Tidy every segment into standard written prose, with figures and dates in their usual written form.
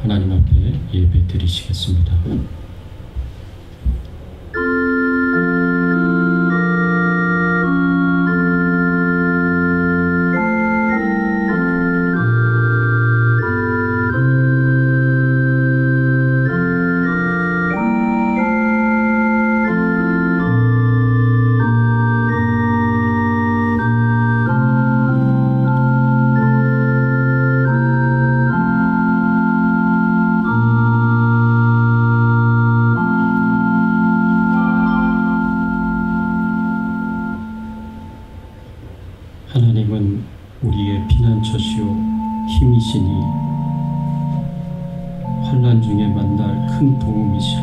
하나님 앞에 예배 드리시겠습니다. 하나님은 우리의 피난처시요 힘이시니 환난 중에 만날 큰 도움이시라.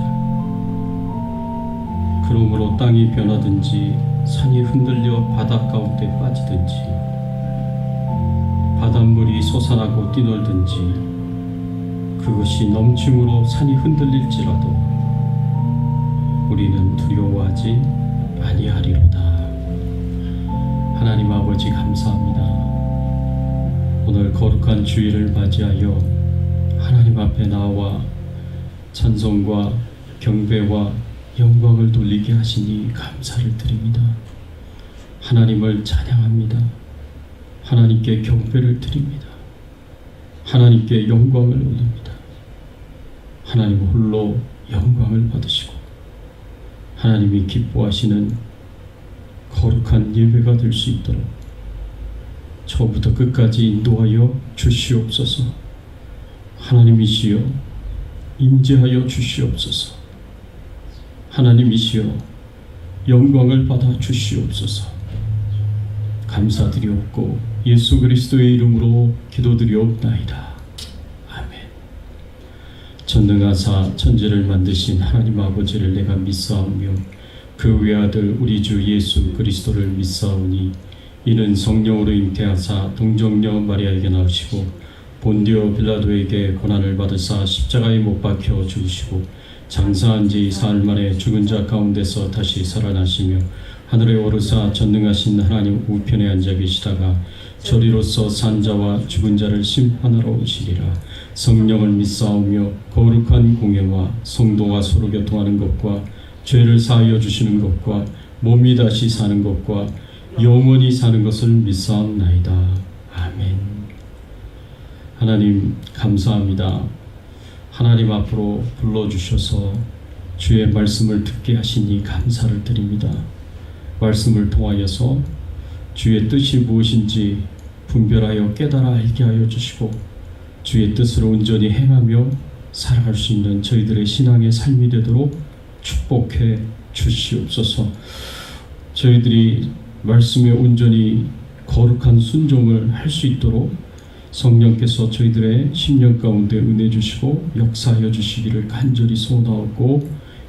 그러므로 땅이 변하든지 산이 흔들려 바닷가운데 빠지든지 바닷물이 솟아나고 뛰놀든지 그것이 넘침으로 산이 흔들릴지라도 우리는 두려워하지 아니하리로다. 하나님 아버지 감사합니다. 오늘 거룩한 주일을 맞이하여 하나님 앞에 나와 찬송과 경배와 영광을 돌리게 하시니 감사를 드립니다. 하나님을 찬양합니다. 하나님께 경배를 드립니다. 하나님께 영광을 올립니다. 하나님 홀로 영광을 받으시고 하나님이 기뻐하시는 거룩한 예배가 될 수 있도록 처음부터 끝까지 인도하여 주시옵소서. 하나님이시여 임재하여 주시옵소서. 하나님이시여 영광을 받아 주시옵소서. 감사드리옵고 예수 그리스도의 이름으로 기도드리옵나이다. 아멘. 전능하사 천지를 만드신 하나님 아버지를 내가 믿사오며 그 외아들 우리 주 예수 그리스도를 믿사오니 이는 성령으로 잉태하사 동정녀 마리아에게 나오시고 본디오 빌라도에게 고난을 받으사 십자가에 못 박혀 죽으시고 장사한 지 사흘 만에 죽은 자 가운데서 다시 살아나시며 하늘에 오르사 전능하신 하나님 우편에 앉아 계시다가 저리로서 산 자와 죽은 자를 심판하러 오시리라. 성령을 믿사오며 거룩한 공예와 성도가 서로 교통하는 것과 죄를 사하여 주시는 것과 몸이 다시 사는 것과 영원히 사는 것을 믿사옵나이다. 아멘. 하나님 감사합니다. 하나님 앞으로 불러주셔서 주의 말씀을 듣게 하시니 감사를 드립니다. 말씀을 통하여서 주의 뜻이 무엇인지 분별하여 깨달아 알게 하여 주시고 주의 뜻을 온전히 행하며 살아갈 수 있는 저희들의 신앙의 삶이 되도록 축복해 주시옵소서. 저희들이 말씀에 온전히 거룩한 순종을 할 수 있도록 성령께서 저희들의 심령 가운데 은혜 주시고 역사하여 주시기를 간절히 소원하고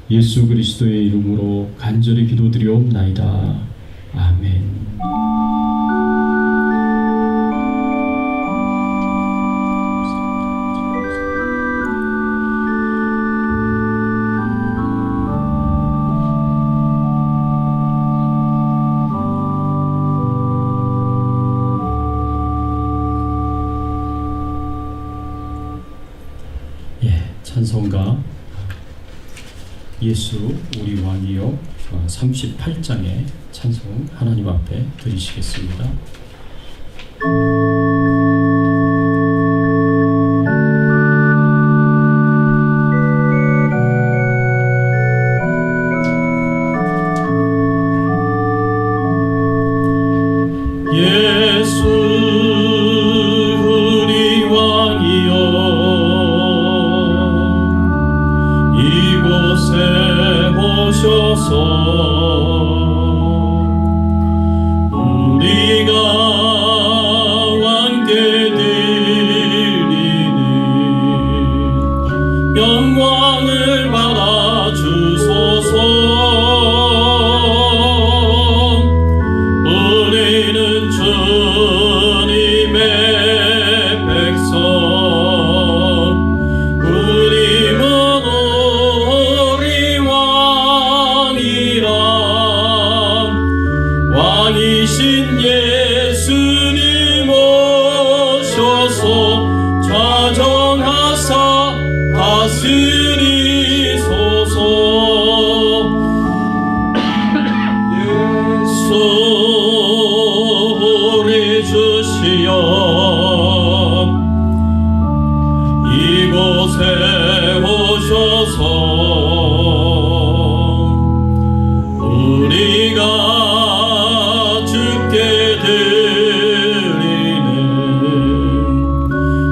예수 그리스도의 이름으로 간절히 기도드리옵나이다. 아멘. 찬송가 예수 우리 왕이요 38장의 찬송 하나님 앞에 드리시겠습니다. 우리가 왕께 드리는 영광을 받아 주소서. 우리는 주님의 백성, 우리는 우리 왕이라. 왕이신 예수님 오셔서 좌정하사 다스리소서. 소리 주시어 이곳에 오셔서 우리가 주께 드리는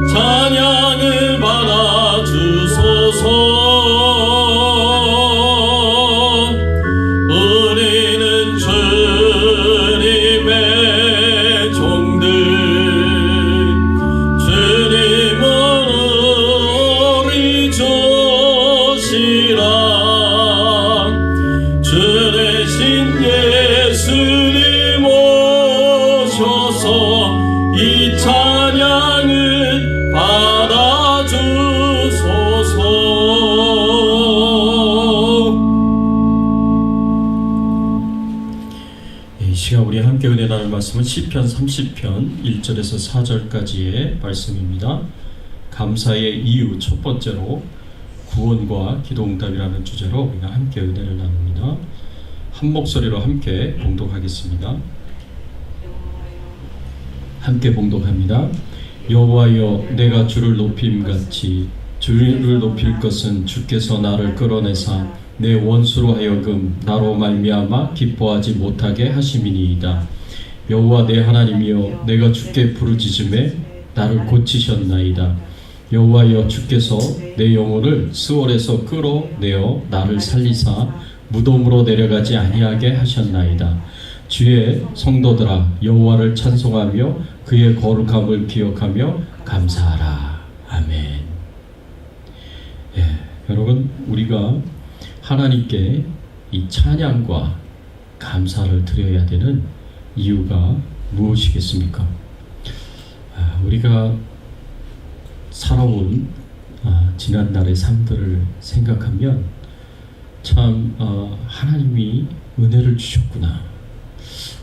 찬양을 받아 주소서. 우리는 주님의 종들, 주님은 우리 주시라. 주 대신 예수님 오셔서 이 찬양을 받아 주소서. 이 시간 우리 함께 은혜 나눌 말씀은 시편 30편 1절에서 4절까지의 말씀입니다. 감사의 이유 첫 번째로 구원과 기도응답이라는 주제로 우리가 함께 은혜를 나눕니다. 한 목소리로 함께 봉독하겠습니다. 함께 봉독합니다. 여호와여, 내가 주를 높임같이 주를 높일 것은 주께서 나를 끌어내사 내 원수로 하여금 나로 말미암아 기뻐하지 못하게 하심이니이다. 여호와 내 하나님이여, 내가 주께 부르짖음에 나를 고치셨나이다. 여호와여, 주께서 내 영혼을 스월에서 끌어내어 나를 살리사 무덤으로 내려가지 아니하게 하셨나이다. 주의 성도들아, 여호와를 찬송하며 그의 거룩함을 기억하며 감사하라. 아멘. 여러분, 우리가 하나님께 이 찬양과 감사를 드려야 되는 이유가 무엇이겠습니까? 우리가 살아온 지난날의 삶들을 생각하면 참 하나님이 은혜를 주셨구나,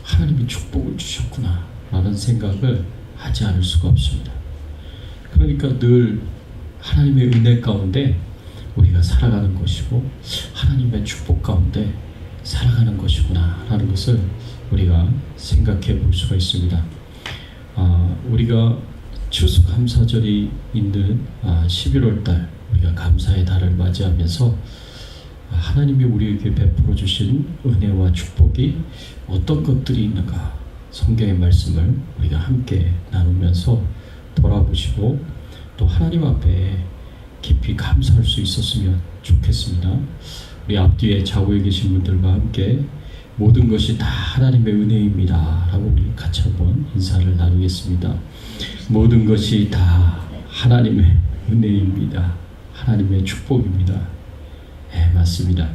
하나님이 축복을 주셨구나 라는 생각을 하지 않을 수가 없습니다. 그러니까 늘 하나님의 은혜 가운데 우리가 살아가는 것이고 하나님의 축복 가운데 살아가는 것이구나 라는 것을 우리가 생각해 볼 수가 있습니다. 우리가 추수감사절이 있는 11월달 우리가 감사의 달을 맞이하면서 하나님이 우리에게 베풀어 주신 은혜와 축복이 어떤 것들이 있는가, 성경의 말씀을 우리가 함께 나누면서 돌아보시고 또 하나님 앞에 깊이 감사할 수 있었으면 좋겠습니다. 우리 앞뒤에 좌우에 계신 분들과 함께 모든 것이 다 하나님의 은혜입니다 라고 우리 같이 한번 인사를 나누겠습니다. 모든 것이 다 하나님의 은혜입니다. 하나님의 축복입니다. 맞습니다.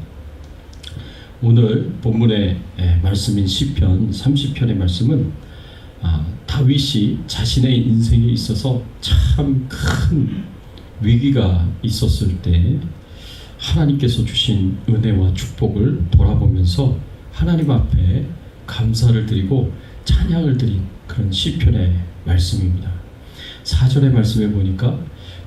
오늘 본문의 말씀인 시편 30편의 말씀은 다윗이 자신의 인생에 있어서 참 큰 위기가 있었을 때 하나님께서 주신 은혜와 축복을 돌아보면서 하나님 앞에 감사를 드리고 찬양을 드린 그런 시편의 말씀입니다. 4절의 말씀에 보니까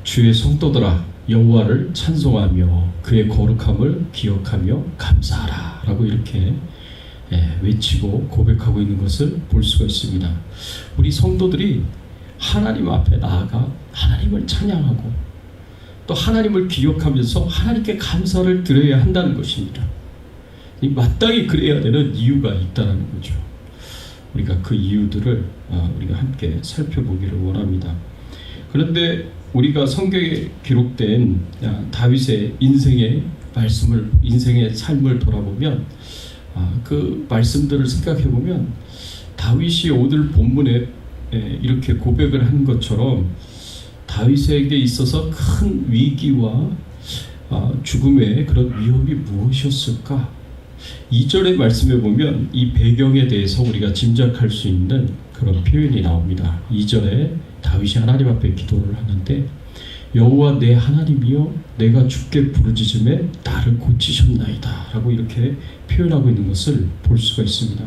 주의 성도들아, 여호와를 찬송하며 그의 거룩함을 기억하며 감사하라 라고 이렇게 외치고 고백하고 있는 것을 볼 수가 있습니다. 우리 성도들이 하나님 앞에 나아가 하나님을 찬양하고 또 하나님을 기억하면서 하나님께 감사를 드려야 한다는 것입니다. 마땅히 그래야 되는 이유가 있다는 거죠. 우리가 그 이유들을 우리가 함께 살펴보기를 원합니다. 그런데 우리가 성경에 기록된 다윗의 인생의 말씀을, 인생의 삶을 돌아보면 그 말씀들을 생각해 보면 다윗이 오늘 본문에 이렇게 고백을 한 것처럼 다윗에게 있어서 큰 위기와 죽음의 그런 위험이 무엇이었을까? 2절의 말씀에 보면 이 배경에 대해서 우리가 짐작할 수 있는 그런 표현이 나옵니다. 2절에 다윗이 하나님 앞에 기도를 하는데 여호와 내 하나님이여, 내가 주께 부르짖음에 나를 고치셨나이다 라고 이렇게 표현하고 있는 것을 볼 수가 있습니다.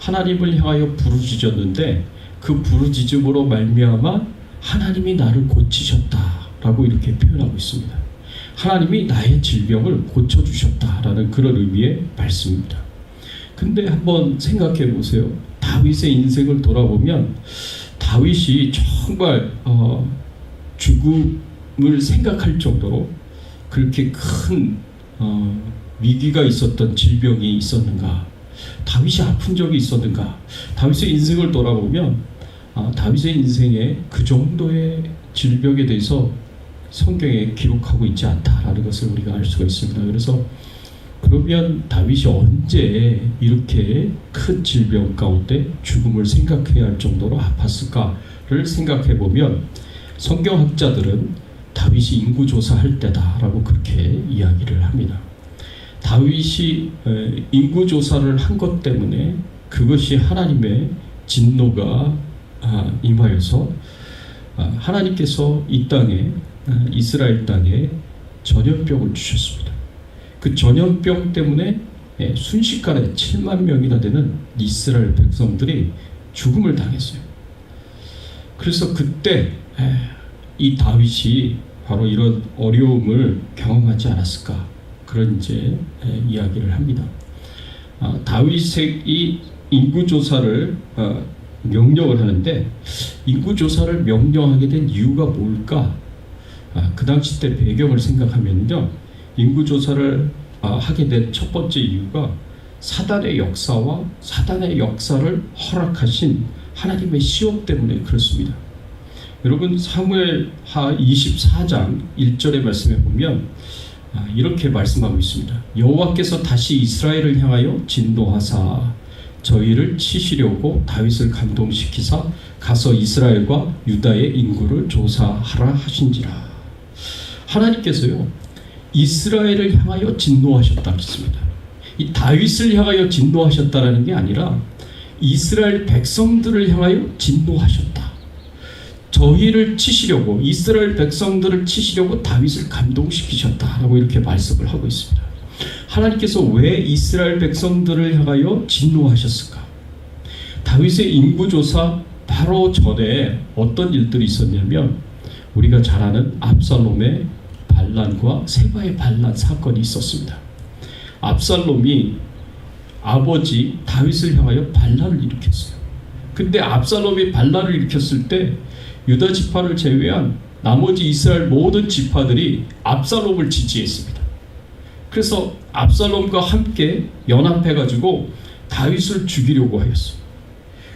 하나님을 향하여 부르짖었는데 그 부르짖음으로 말미암아 하나님이 나를 고치셨다 라고 이렇게 표현하고 있습니다. 하나님이 나의 질병을 고쳐주셨다라는 그런 의미의 말씀입니다. 근데 한번 생각해 보세요. 다윗의 인생을 돌아보면 다윗이 정말 죽음을 생각할 정도로 그렇게 큰 위기가 있었던 질병이 있었는가? 다윗이 아픈 적이 있었는가? 다윗의 인생을 돌아보면 다윗의 인생에 그 정도의 질병에 대해서 성경에 기록하고 있지 않다라는 것을 우리가 알 수가 있습니다. 그래서 그러면 다윗이 언제 이렇게 큰 질병 가운데 죽음을 생각해야 할 정도로 아팠을까를 생각해 보면 성경학자들은 다윗이 인구조사할 때다라고 그렇게 이야기를 합니다. 다윗이 인구조사를 한 것 때문에 그것이 하나님의 진노가 임하여서 하나님께서 이 땅에 이스라엘 땅에 전염병을 주셨습니다. 그 전염병 때문에 순식간에 7만 명이나 되는 이스라엘 백성들이 죽음을 당했어요. 그래서 그때 이 다윗이 바로 이런 어려움을 경험하지 않았을까, 그런 이제 이야기를 합니다. 다윗이 인구조사를 명령을 하는데 인구조사를 명령하게 된 이유가 뭘까? 그 당시 때 배경을 생각하면요, 인구조사를 하게 된 첫 번째 이유가 사단의 역사와 사단의 역사를 허락하신 하나님의 시험 때문에 그렇습니다. 여러분, 사무엘하 24장 1절의 말씀에 보면 이렇게 말씀하고 있습니다. 여호와께서 다시 이스라엘을 향하여 진노하사 저희를 치시려고 다윗을 감동시키사 가서 이스라엘과 유다의 인구를 조사하라 하신지라. 하나님께서요, 이스라엘을 향하여 진노하셨다 그랬습니다. 이 다윗을 향하여 진노하셨다라는 게 아니라 이스라엘 백성들을 향하여 진노하셨다. 저희를 치시려고, 이스라엘 백성들을 치시려고 다윗을 감동시키셨다라고 이렇게 말씀을 하고 있습니다. 하나님께서 왜 이스라엘 백성들을 향하여 진노하셨을까? 다윗의 인구조사 바로 전에 어떤 일들이 있었냐면 우리가 잘 아는 압살롬의 반란과 세바의 반란 사건이 있었습니다. 압살롬이 아버지 다윗을 향하여 반란을 일으켰어요. 근데 압살롬이 반란을 일으켰을 때 유다 지파를 제외한 나머지 이스라엘 모든 지파들이 압살롬을 지지했습니다. 그래서 압살롬과 함께 연합해가지고 다윗을 죽이려고 하였어요.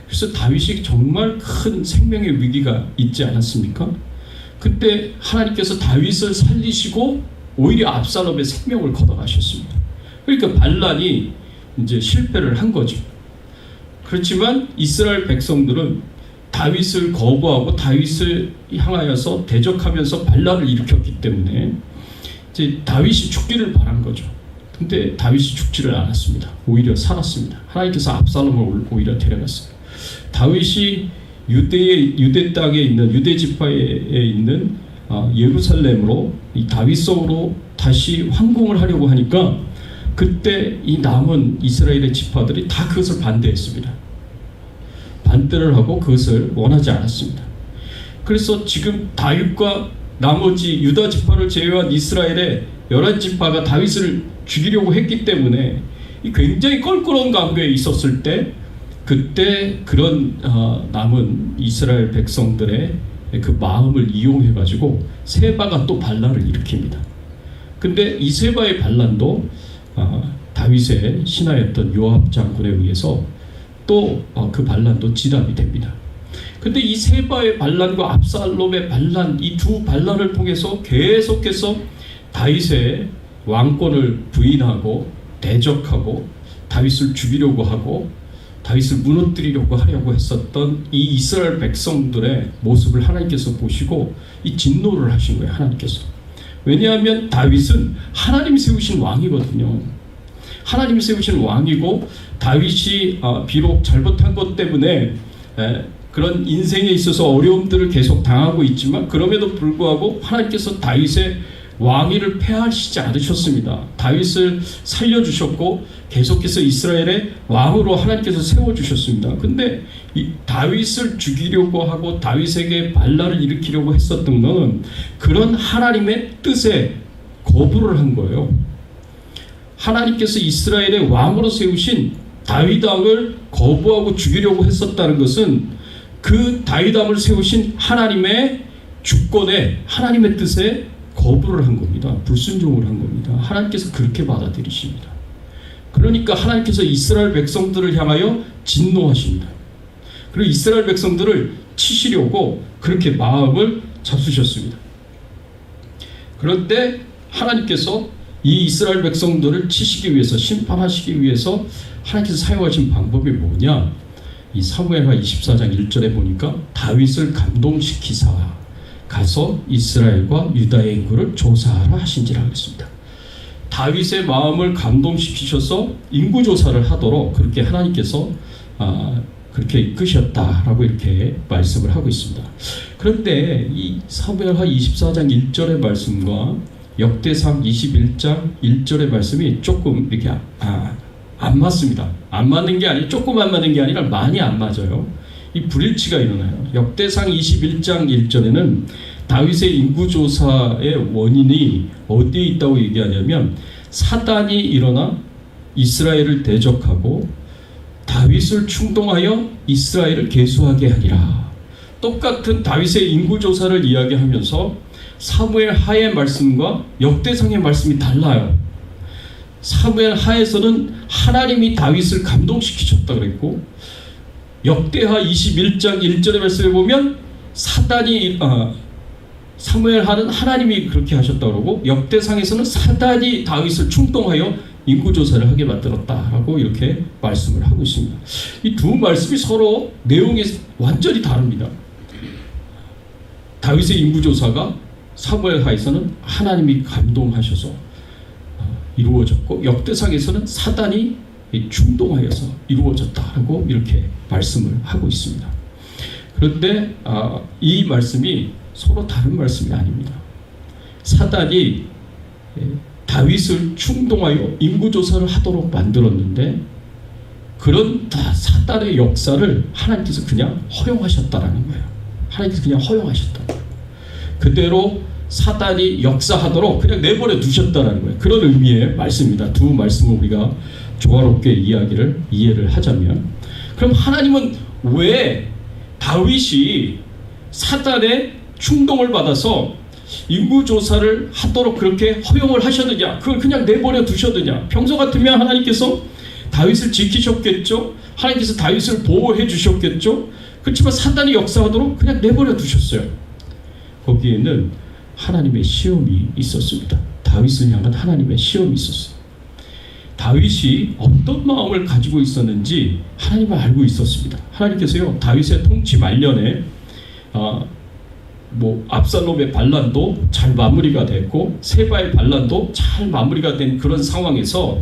그래서 다윗이 정말 큰 생명의 위기가 있지 않았습니까? 그때 하나님께서 다윗을 살리시고 오히려 압살롬의 생명을 걷어가셨습니다. 그러니까 반란이 이제 실패를 한 거죠. 그렇지만 이스라엘 백성들은 다윗을 거부하고 다윗을 향하여서 대적하면서 반란을 일으켰기 때문에 이제 다윗이 죽기를 바란 거죠. 근데 다윗이 죽지를 않았습니다. 오히려 살았습니다. 하나님께서 압살롬을 오히려 데려갔어요. 다윗이 유대 땅에 있는 유대 지파에 있는 예루살렘으로 이 다윗성으로 다시 황공을 하려고 하니까 그때 이 남은 이스라엘의 지파들이 다 그것을 반대했습니다. 반대를 하고 그것을 원하지 않았습니다. 그래서 지금 다윗과 나머지 유다 지파를 제외한 이스라엘의 11지파가 다윗을 죽이려고 했기 때문에 이 굉장히 껄끄러운 관계에 있었을 때 그때 그런 남은 이스라엘 백성들의 그 마음을 이용해 가지고 세바가 또 반란을 일으킵니다. 근데 이 세바의 반란도 다윗의 신하였던 요압 장군에 의해서 또 그 반란도 진압이 됩니다. 근데 이 세바의 반란과 압살롬의 반란, 이 두 반란을 통해서 계속해서 다윗의 왕권을 부인하고 대적하고 다윗을 죽이려고 하고 다윗을 무너뜨리려고 하려고 했었던 이 이스라엘 백성들의 모습을 하나님께서 보시고 이 진노를 하신 거예요. 하나님께서. 왜냐하면 다윗은 하나님이 세우신 왕이거든요. 하나님이 세우신 왕이고 다윗이 비록 잘못한 것 때문에 그런 인생에 있어서 어려움들을 계속 당하고 있지만 그럼에도 불구하고 하나님께서 다윗의 왕위를 폐하시지 않으셨습니다. 다윗을 살려주셨고 계속해서 이스라엘의 왕으로 하나님께서 세워주셨습니다. 근데 이 다윗을 죽이려고 하고 다윗에게 반란을 일으키려고 했었던 것은 그런 하나님의 뜻에 거부를 한 거예요. 하나님께서 이스라엘의 왕으로 세우신 다윗 왕을 거부하고 죽이려고 했었다는 것은 그 다윗 왕을 세우신 하나님의 주권에, 하나님의 뜻에 거부를 한 겁니다. 불순종을 한 겁니다. 하나님께서 그렇게 받아들이십니다. 그러니까 하나님께서 이스라엘 백성들을 향하여 진노하십니다. 그리고 이스라엘 백성들을 치시려고 그렇게 마음을 잡수셨습니다. 그런데 하나님께서 이 이스라엘 백성들을 치시기 위해서, 심판하시기 위해서 하나님께서 사용하신 방법이 뭐냐? 이 사무엘하 24장 1절에 보니까 다윗을 감동시키사 가서 이스라엘과 유다의 인구를 조사하라 하신지라 그랬습니다. 다윗의 마음을 감동시키셔서 인구조사를 하도록 그렇게 하나님께서 그렇게 이끄셨다라고 이렇게 말씀을 하고 있습니다. 그런데 이 사무엘하 24장 1절의 말씀과 역대상 21장 1절의 말씀이 조금 이렇게 안 맞습니다. 안 맞는 게 아니라 조금 안 맞는 게 아니라 많이 안 맞아요. 이 불일치가 일어나요. 역대상 21장 1절에는 다윗의 인구조사의 원인이 어디에 있다고 얘기하냐면 사단이 일어나 이스라엘을 대적하고 다윗을 충동하여 이스라엘을 계수하게 하리라. 똑같은 다윗의 인구조사를 이야기하면서 사무엘 하의 말씀과 역대상의 말씀이 달라요. 사무엘 하에서는 하나님이 다윗을 감동시키셨다 그랬고, 역대하 21장 1절의 말씀에 보면 사단이 사무엘 하는 하나님이 그렇게 하셨다 그러고, 역대상에서는 사단이 다윗을 충동하여 인구조사를 하게 만들었다라고 이렇게 말씀을 하고 있습니다. 이 두 말씀이 서로 내용이 완전히 다릅니다. 다윗의 인구조사가 사무엘 하에서는 하나님이 감동하셔서 이루어졌고, 역대상에서는 사단이 충동하여서 이루어졌다라고 이렇게 말씀을 하고 있습니다. 그런데 이 말씀이 서로 다른 말씀이 아닙니다. 사단이 다윗을 충동하여 인구조사를 하도록 만들었는데, 그런 사단의 역사를 하나님께서 그냥 허용하셨다라는 거예요. 하나님께서 그냥 허용하셨다. 그대로 사단이 역사하도록 그냥 내버려 두셨다라는 거예요. 그런 의미의 말씀입니다. 두 말씀을 우리가 조화롭게 이해를 하자면, 그럼 하나님은 왜 다윗이 사단의 충동을 받아서 인구조사를 하도록 그렇게 허용을 하셨느냐? 그걸 그냥 내버려 두셨느냐? 평소 같으면 하나님께서 다윗을 지키셨겠죠? 하나님께서 다윗을 보호해 주셨겠죠? 그렇지만 사단이 역사하도록 그냥 내버려 두셨어요. 거기에는 하나님의 시험이 있었습니다. 다윗을 향한 하나님의 시험이 있었어요. 다윗이 어떤 마음을 가지고 있었는지 하나님은 알고 있었습니다. 하나님께서요, 다윗의 통치 말년에 압살롬의 반란도 잘 마무리가 됐고 세바의 반란도 잘 마무리가 된 그런 상황에서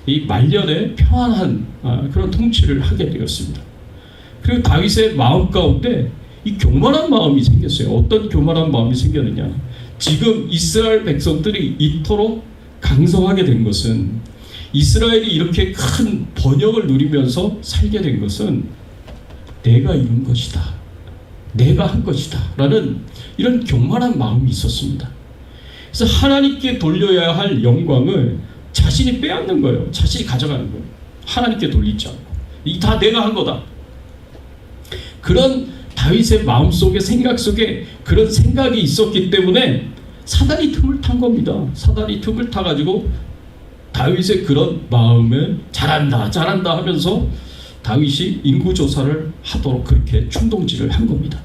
이 말년에 평안한 그런 통치를 하게 되었습니다. 그리고 다윗의 마음 가운데 이 교만한 마음이 생겼어요. 어떤 교만한 마음이 생겼느냐? 지금 이스라엘 백성들이 이토록 강성하게 된 것은, 이스라엘이 이렇게 큰 번영을 누리면서 살게 된 것은 내가 이룬 것이다, 내가 한 것이다 라는 이런 교만한 마음이 있었습니다. 그래서 하나님께 돌려야 할 영광을 자신이 빼앗는 거예요. 자신이 가져가는 거예요. 하나님께 돌리지 않고 이 다 내가 한 거다. 그런 다윗의 마음속에, 생각 속에 그런 생각이 있었기 때문에 사단이 틈을 탄 겁니다. 사단이 틈을 타가지고 다윗의 그런 마음을 잘한다 하면서 다윗이 인구조사를 하도록 그렇게 충동질을 한 겁니다.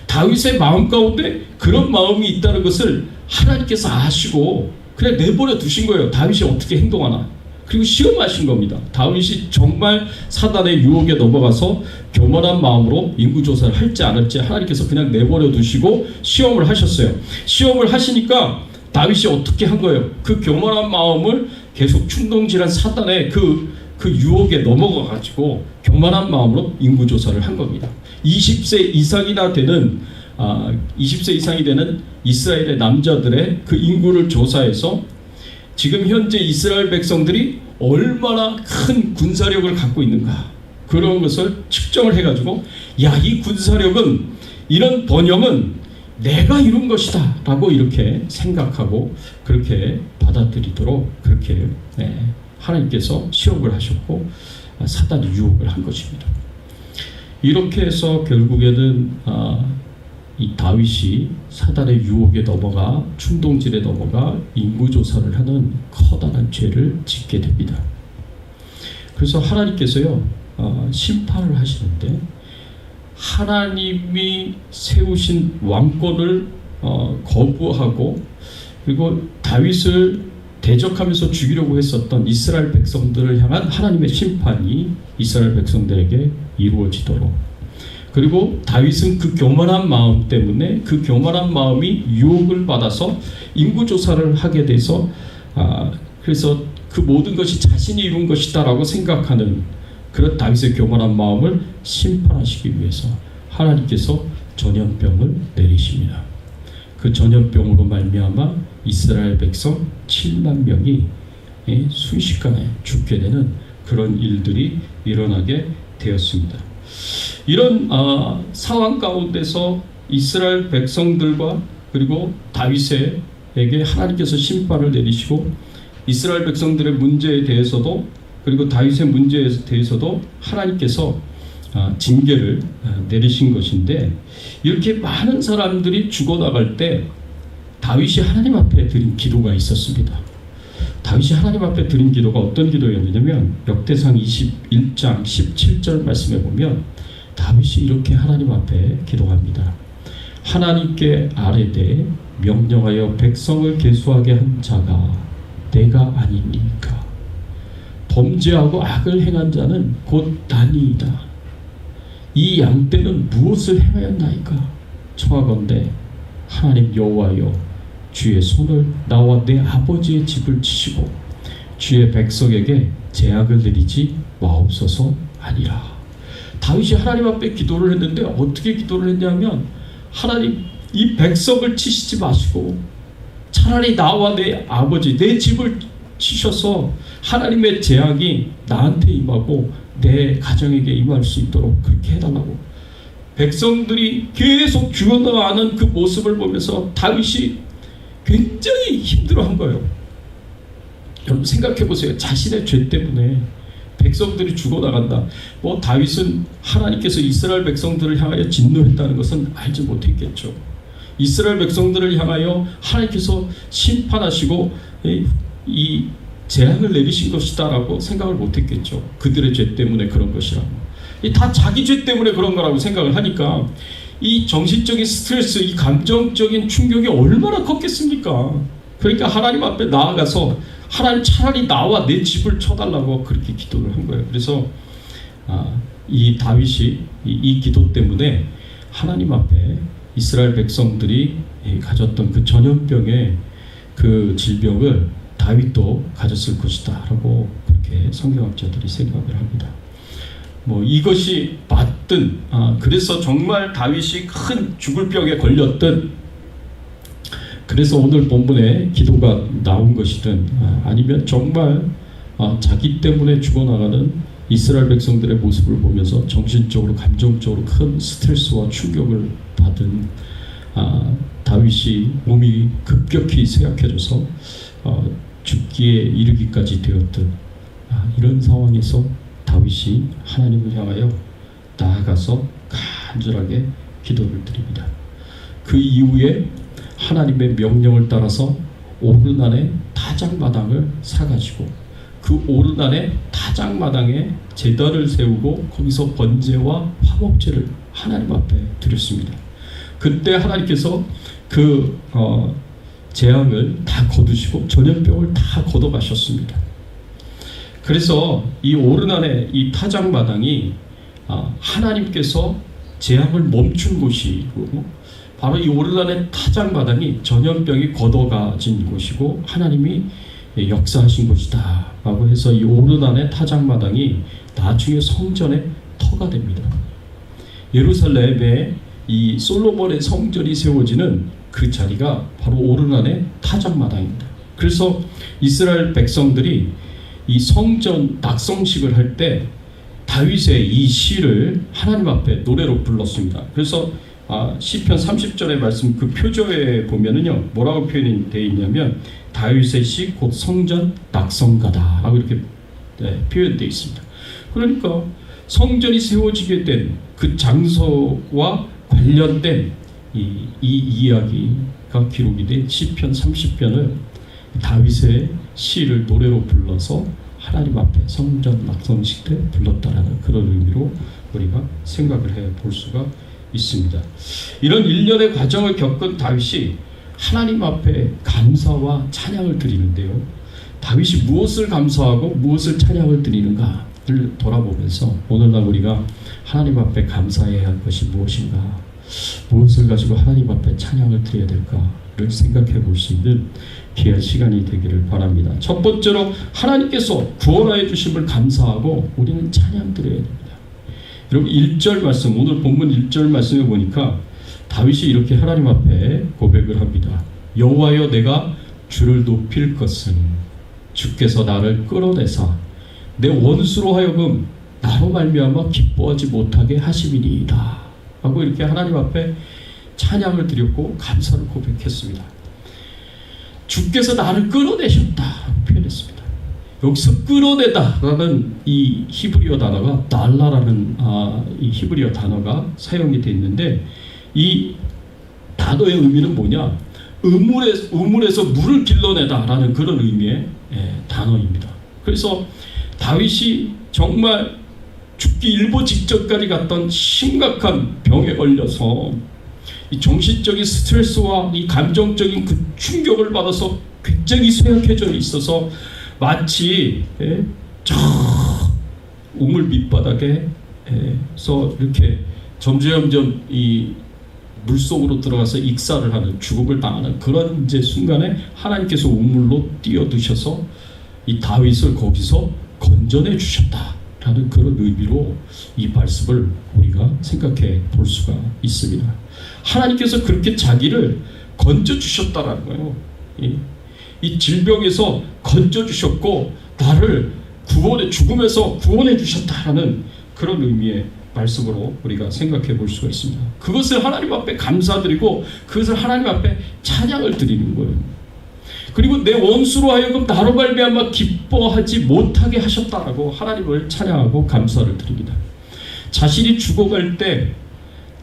다윗의 마음 가운데 그런 마음이 있다는 것을 하나님께서 아시고 그냥 내버려 두신 거예요. 다윗이 어떻게 행동하나. 그리고 시험하신 겁니다. 다윗이 정말 사단의 유혹에 넘어가서 교만한 마음으로 인구조사를 할지 안 할지 하나님께서 그냥 내버려 두시고 시험을 하셨어요. 시험을 하시니까 다윗이 어떻게 한 거예요? 그 교만한 마음을 계속 충동질한 사단의 그 유혹에 넘어가가지고 교만한 마음으로 인구조사를 한 겁니다. 20세 이상이 되는 이스라엘의 남자들의 그 인구를 조사해서 지금 현재 이스라엘 백성들이 얼마나 큰 군사력을 갖고 있는가, 그런 것을 측정을 해가지고 이 군사력은, 이런 번영은 내가 이룬 것이다 라고 이렇게 생각하고 그렇게 받아들이도록 그렇게 하나님께서 시험을 하셨고 사단이 유혹을 한 것입니다. 이렇게 해서 결국에는 이 다윗이 사단의 유혹에 넘어가 충동질에 넘어가 인구조사를 하는 커다란 죄를 짓게 됩니다. 그래서 하나님께서요 심판을 하시는데 하나님이 세우신 왕권을 거부하고 그리고 다윗을 대적하면서 죽이려고 했었던 이스라엘 백성들을 향한 하나님의 심판이 이스라엘 백성들에게 이루어지도록, 그리고 다윗은 그 교만한 마음 때문에 그 교만한 마음이 유혹을 받아서 인구조사를 하게 돼서 그래서 그 모든 것이 자신이 이룬 것이다 라고 생각하는 그런 다윗의 교만한 마음을 심판하시기 위해서 하나님께서 전염병을 내리십니다. 그 전염병으로 말미암아 이스라엘 백성 7만 명이 순식간에 죽게 되는 그런 일들이 일어나게 되었습니다. 이런 상황 가운데서 이스라엘 백성들과 그리고 다윗에게 하나님께서 심판을 내리시고 이스라엘 백성들의 문제에 대해서도 그리고 다윗의 문제에 대해서도 하나님께서 징계를 내리신 것인데, 이렇게 많은 사람들이 죽어나갈 때 다윗이 하나님 앞에 드린 기도가 있었습니다. 다윗이 하나님 앞에 드린 기도가 어떤 기도였냐면 역대상 21장 17절 말씀에 보면 다윗이 이렇게 하나님 앞에 기도합니다. 하나님께 아뢰되 명령하여 백성을 계수하게 한 자가 내가 아니니까. 범죄하고 악을 행한 자는 곧 나니이다. 이 양떼는 무엇을 행하였나이까? 청하건대 하나님 여호와여, 주의 손을 나와 내 아버지의 집을 치시고 주의 백성에게 재앙을 내리지 마옵소서 아니라. 다윗이 하나님 앞에 기도를 했는데 어떻게 기도를 했냐면, 하나님 이 백성을 치시지 마시고 차라리 나와 내 아버지 내 집을 치셔서 하나님의 재앙이 나한테 임하고 내 가정에게 임할 수 있도록 그렇게 해달라고. 백성들이 계속 죽어나가는 그 모습을 보면서 다윗이 굉장히 힘들어한 거예요. 여러분 생각해 보세요. 자신의 죄 때문에 백성들이 죽어나간다. 다윗은 하나님께서 이스라엘 백성들을 향하여 진노했다는 것은 알지 못했겠죠. 이스라엘 백성들을 향하여 하나님께서 심판하시고 이 재앙을 내리신 것이다 라고 생각을 못했겠죠. 그들의 죄 때문에 그런 것이라고. 다 자기 죄 때문에 그런 거라고 생각을 하니까 이 정신적인 스트레스, 이 감정적인 충격이 얼마나 컸겠습니까? 그러니까 하나님 앞에 나아가서 하나님 차라리 나와 내 집을 쳐달라고 그렇게 기도를 한 거예요. 그래서 이 다윗이 이 기도 때문에 하나님 앞에 이스라엘 백성들이 가졌던 그 전염병의 그 질병을 다윗도 가졌을 것이다 라고 그렇게 성경학자들이 생각을 합니다. 이것이 맞든 그래서 정말 다윗이 큰 죽을 병에 걸렸든, 그래서 오늘 본문에 기도가 나온 것이든, 아니면 정말 자기 때문에 죽어나가는 이스라엘 백성들의 모습을 보면서 정신적으로 감정적으로 큰 스트레스와 충격을 받은 다윗이 몸이 급격히 쇠약해져서 죽기에 이르기까지 되었던 이런 상황에서 다윗이 하나님을 향하여 나아가서 간절하게 기도를 드립니다. 그 이후에 하나님의 명령을 따라서 오르난의 타작마당을 사가지고 그 오르난의 타작마당에 제단을 세우고 거기서 번제와 화목제를 하나님 앞에 드렸습니다. 그때 하나님께서 그 재앙을 다 거두시고 전염병을 다 걷어가셨습니다. 그래서 이 오르난의 이 타작마당이 하나님께서 재앙을 멈춘 곳이고, 바로 이 오르난의 타작마당이 전염병이 걷어가진 곳이고 하나님이 역사하신 곳이다 라고 해서 이 오르난의 타작마당이 나중에 성전의 터가 됩니다. 예루살렘에 이 솔로몬의 성전이 세워지는 그 자리가 바로 오르난의 타작마당입니다. 그래서 이스라엘 백성들이 이 성전 낙성식을 할 때 다윗의 이 시를 하나님 앞에 노래로 불렀습니다. 그래서 시편 30절의 말씀 그 표저에 보면은요 뭐라고 표현이 되어 있냐면 다윗의 시 곧 성전 낙성가다 라고 이렇게 표현되어 있습니다. 그러니까 성전이 세워지게 된 그 장소와 관련된 이 이야기가 기록이 된 시편 30편을 다윗의 시를 노래로 불러서 하나님 앞에 성전 낙성식 때 불렀다라는 그런 의미로 우리가 생각을 해볼 수가 있습니다. 이런 일련의 과정을 겪은 다윗이 하나님 앞에 감사와 찬양을 드리는데요. 다윗이 무엇을 감사하고 무엇을 찬양을 드리는가를 돌아보면서 오늘날 우리가 하나님 앞에 감사해야 할 것이 무엇인가, 무엇을 가지고 하나님 앞에 찬양을 드려야 될까를 생각해 볼 수 있는 귀한 시간이 되기를 바랍니다. 첫 번째로 하나님께서 구원하여 주심을 감사하고 우리는 찬양 드려야 됩니다. 여러분 1절 말씀, 오늘 본문 1절 말씀에 보니까 다윗이 이렇게 하나님 앞에 고백을 합니다. 여호와여 내가 주를 높일 것은 주께서 나를 끌어내사 내 원수로 하여금 나로 말미암아 기뻐하지 못하게 하심이니이다 하고 이렇게 하나님 앞에 찬양을 드렸고 감사를 고백했습니다. 주께서 나를 끌어내셨다 표현했습니다. 여기서 끌어내다라는 이 히브리어 단어가 달라라는 이 히브리어 단어가 사용이 되어 있는데 이 단어의 의미는 뭐냐? 우물에서 물을 길러내다라는 그런 의미의 단어입니다. 그래서 다윗이 정말 죽기 일보 직전까지 갔던 심각한 병에 걸려서 이 정신적인 스트레스와 이 감정적인 그 충격을 받아서 굉장히 쇠약해져 있어서 마치 저 우물 밑바닥에서 이렇게 점점 이 물속으로 들어가서 익사를 하는, 죽음을 당하는 그런 이제 순간에 하나님께서 우물로 띄어드셔서 이 다윗을 거기서 건져내 주셨다라는 그런 의미로 이 말씀을 우리가 생각해 볼 수가 있습니다. 하나님께서 그렇게 자기를 건져 주셨다라는 거예요. 이 질병에서 건져 주셨고 나를 죽음에서 구원해 주셨다라는 그런 의미의 말씀으로 우리가 생각해 볼 수가 있습니다. 그것을 하나님 앞에 감사드리고 그것을 하나님 앞에 찬양을 드리는 거예요. 그리고 내 원수로 하여금 나로 말미암아 기뻐하지 못하게 하셨다라고 하나님을 찬양하고 감사를 드립니다. 자신이 죽어갈 때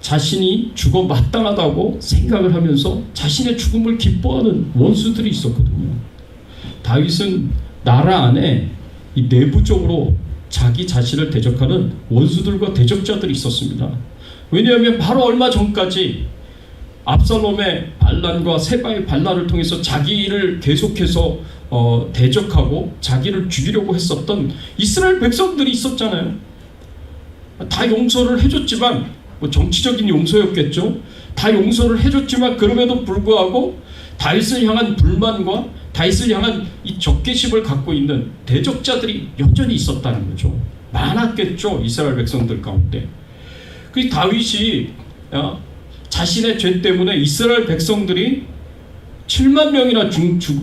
자신이 죽어 마땅하다고 생각을 하면서 자신의 죽음을 기뻐하는 원수들이 있었거든요. 다윗은 나라 안에 이 내부적으로 자기 자신을 대적하는 원수들과 대적자들이 있었습니다. 왜냐하면 바로 얼마 전까지 압살롬의 반란과 세바의 반란을 통해서 자기를 계속해서 대적하고 자기를 죽이려고 했었던 이스라엘 백성들이 있었잖아요. 다 용서를 해줬지만 정치적인 용서였겠죠. 다 용서를 해줬지만 그럼에도 불구하고 다윗을 향한 불만과 다윗을 향한 이 적개심을 갖고 있는 대적자들이 여전히 있었다는 거죠. 많았겠죠, 이스라엘 백성들 가운데. 그 다윗이 자신의 죄 때문에 이스라엘 백성들이 7만 명이나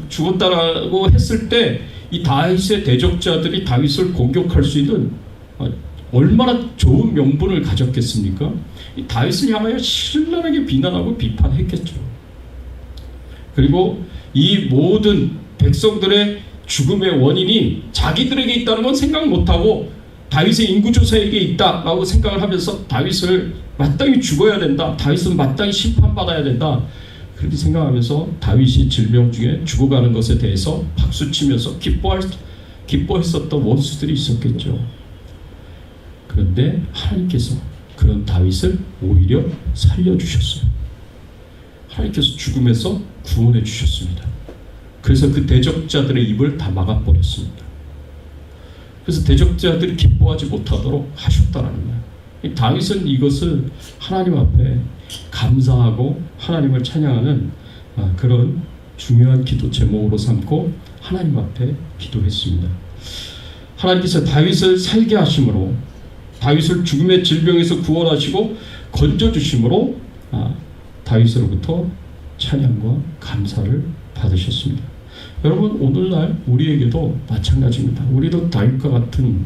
죽었다라고 했을 때 이 다윗의 대적자들이 다윗을 공격할 수 있는 얼마나 좋은 명분을 가졌겠습니까? 이 다윗을 향하여 신랄하게 비난하고 비판했겠죠. 그리고 이 모든 백성들의 죽음의 원인이 자기들에게 있다는 건 생각 못하고 다윗의 인구조사에게 있다라고 생각을 하면서 다윗을 마땅히 죽어야 된다, 다윗은 마땅히 심판받아야 된다, 그렇게 생각하면서 다윗이 질병 중에 죽어가는 것에 대해서 박수치면서 기뻐했었던 원수들이 있었겠죠. 그런데 하나님께서 그런 다윗을 오히려 살려주셨어요. 하나님께서 죽음에서 구원해 주셨습니다. 그래서 그 대적자들의 입을 다 막아버렸습니다. 그래서 대적자들이 기뻐하지 못하도록 하셨다라는 거예요. 다윗은 이것을 하나님 앞에 감사하고 하나님을 찬양하는 그런 중요한 기도 제목으로 삼고 하나님 앞에 기도했습니다. 하나님께서 다윗을 살게 하심으로, 다윗을 죽음의 질병에서 구원하시고 건져주심으로 다윗으로부터 찬양과 감사를 받으셨습니다. 여러분, 오늘날 우리에게도 마찬가지입니다. 우리도 다윗과 같은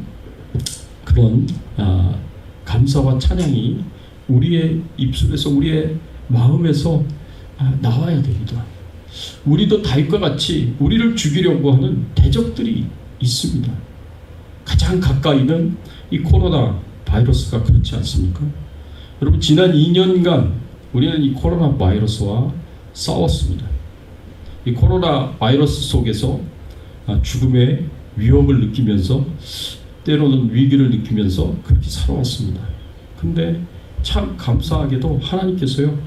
그런 감사와 찬양이 우리의 입술에서, 우리의 마음에서 나와야 됩니다. 우리도 다윗과 같이 우리를 죽이려고 하는 대적들이 있습니다. 가장 가까이는 이 코로나 바이러스가 그렇지 않습니까? 여러분, 지난 2년간 우리는 이 코로나 바이러스와 싸웠습니다. 이 코로나 바이러스 속에서 죽음의 위협을 느끼면서, 때로는 위기를 느끼면서 그렇게 살아왔습니다. 근데 참 감사하게도 하나님께서요,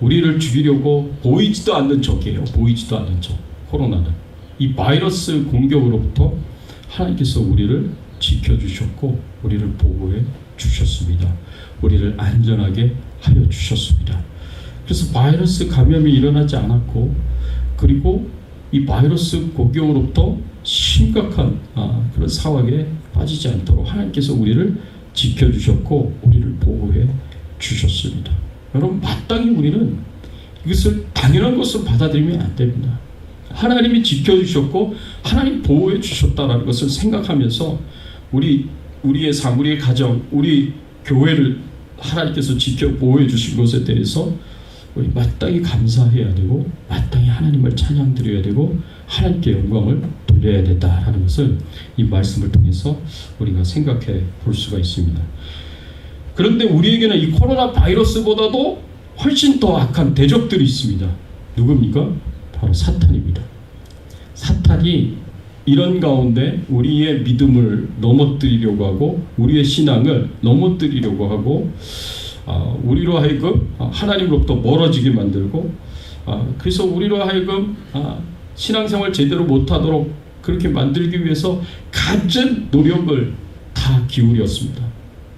우리를 죽이려고 보이지도 않는 적이에요. 보이지도 않는 적. 코로나는 이 바이러스 공격으로부터 하나님께서 우리를 지켜주셨고 우리를 보호해 주셨습니다. 우리를 안전하게 하여 주셨습니다. 그래서 바이러스 감염이 일어나지 않았고, 그리고 이 바이러스 공격으로부터 심각한 그런 상황에 빠지지 않도록 하나님께서 우리를 지켜주셨고 우리를 보호해 주셨습니다. 여러분, 마땅히 우리는 이것을 당연한 것으로 받아들이면 안 됩니다. 하나님이 지켜주셨고 하나님 보호해 주셨다는 것을 생각하면서 우리의 삶, 우리의 가정, 우리 교회를 하나님께서 지켜 보호해 주신 것에 대해서 우리 마땅히 감사해야 되고, 마땅히 하나님을 찬양드려야 되고, 하나님께 영광을 돌려야 된다라는 것을 이 말씀을 통해서 우리가 생각해 볼 수가 있습니다. 그런데 우리에게는 이 코로나 바이러스보다도 훨씬 더 악한 대적들이 있습니다. 누굽니까? 바로 사탄입니다. 사탄이 이런 가운데 우리의 믿음을 넘어뜨리려고 하고, 우리의 신앙을 넘어뜨리려고 하고, 우리로 하여금 하나님으로부터 멀어지게 만들고, 그래서 우리로 하여금 신앙생활 제대로 못하도록 그렇게 만들기 위해서 갖은 노력을 다 기울였습니다.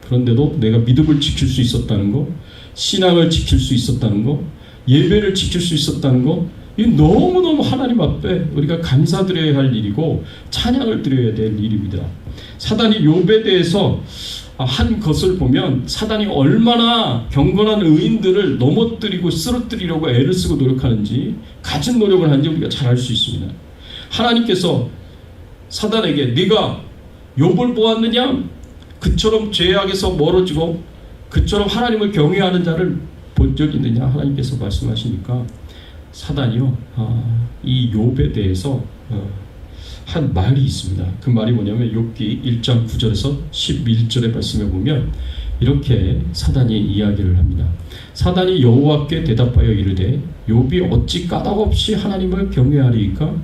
그런데도 내가 믿음을 지킬 수 있었다는 거, 신앙을 지킬 수 있었다는 거, 예배를 지킬 수 있었다는 거, 이 너무너무 하나님 앞에 우리가 감사드려야 할 일이고 찬양을 드려야 될 일입니다. 사단이 욥에 대해서 한 것을 보면 사단이 얼마나 경건한 의인들을 넘어뜨리고 쓰러뜨리려고 애를 쓰고 노력하는지, 가진 노력을 하는지 우리가 잘 알 수 있습니다. 하나님께서 사단에게 네가 욥을 보았느냐? 그처럼 죄악에서 멀어지고 그처럼 하나님을 경외하는 자를 본 적이 있느냐? 하나님께서 말씀하시니까 사단이요, 이 욥에 대해서 한 말이 있습니다. 그 말이 뭐냐면 욥기 1장 9절에서 11절의 말씀에 보면 이렇게 사단이 이야기를 합니다. 사단이 여호와께 대답하여 이르되 욥이 어찌 까닭없이 하나님을 경외하리이까?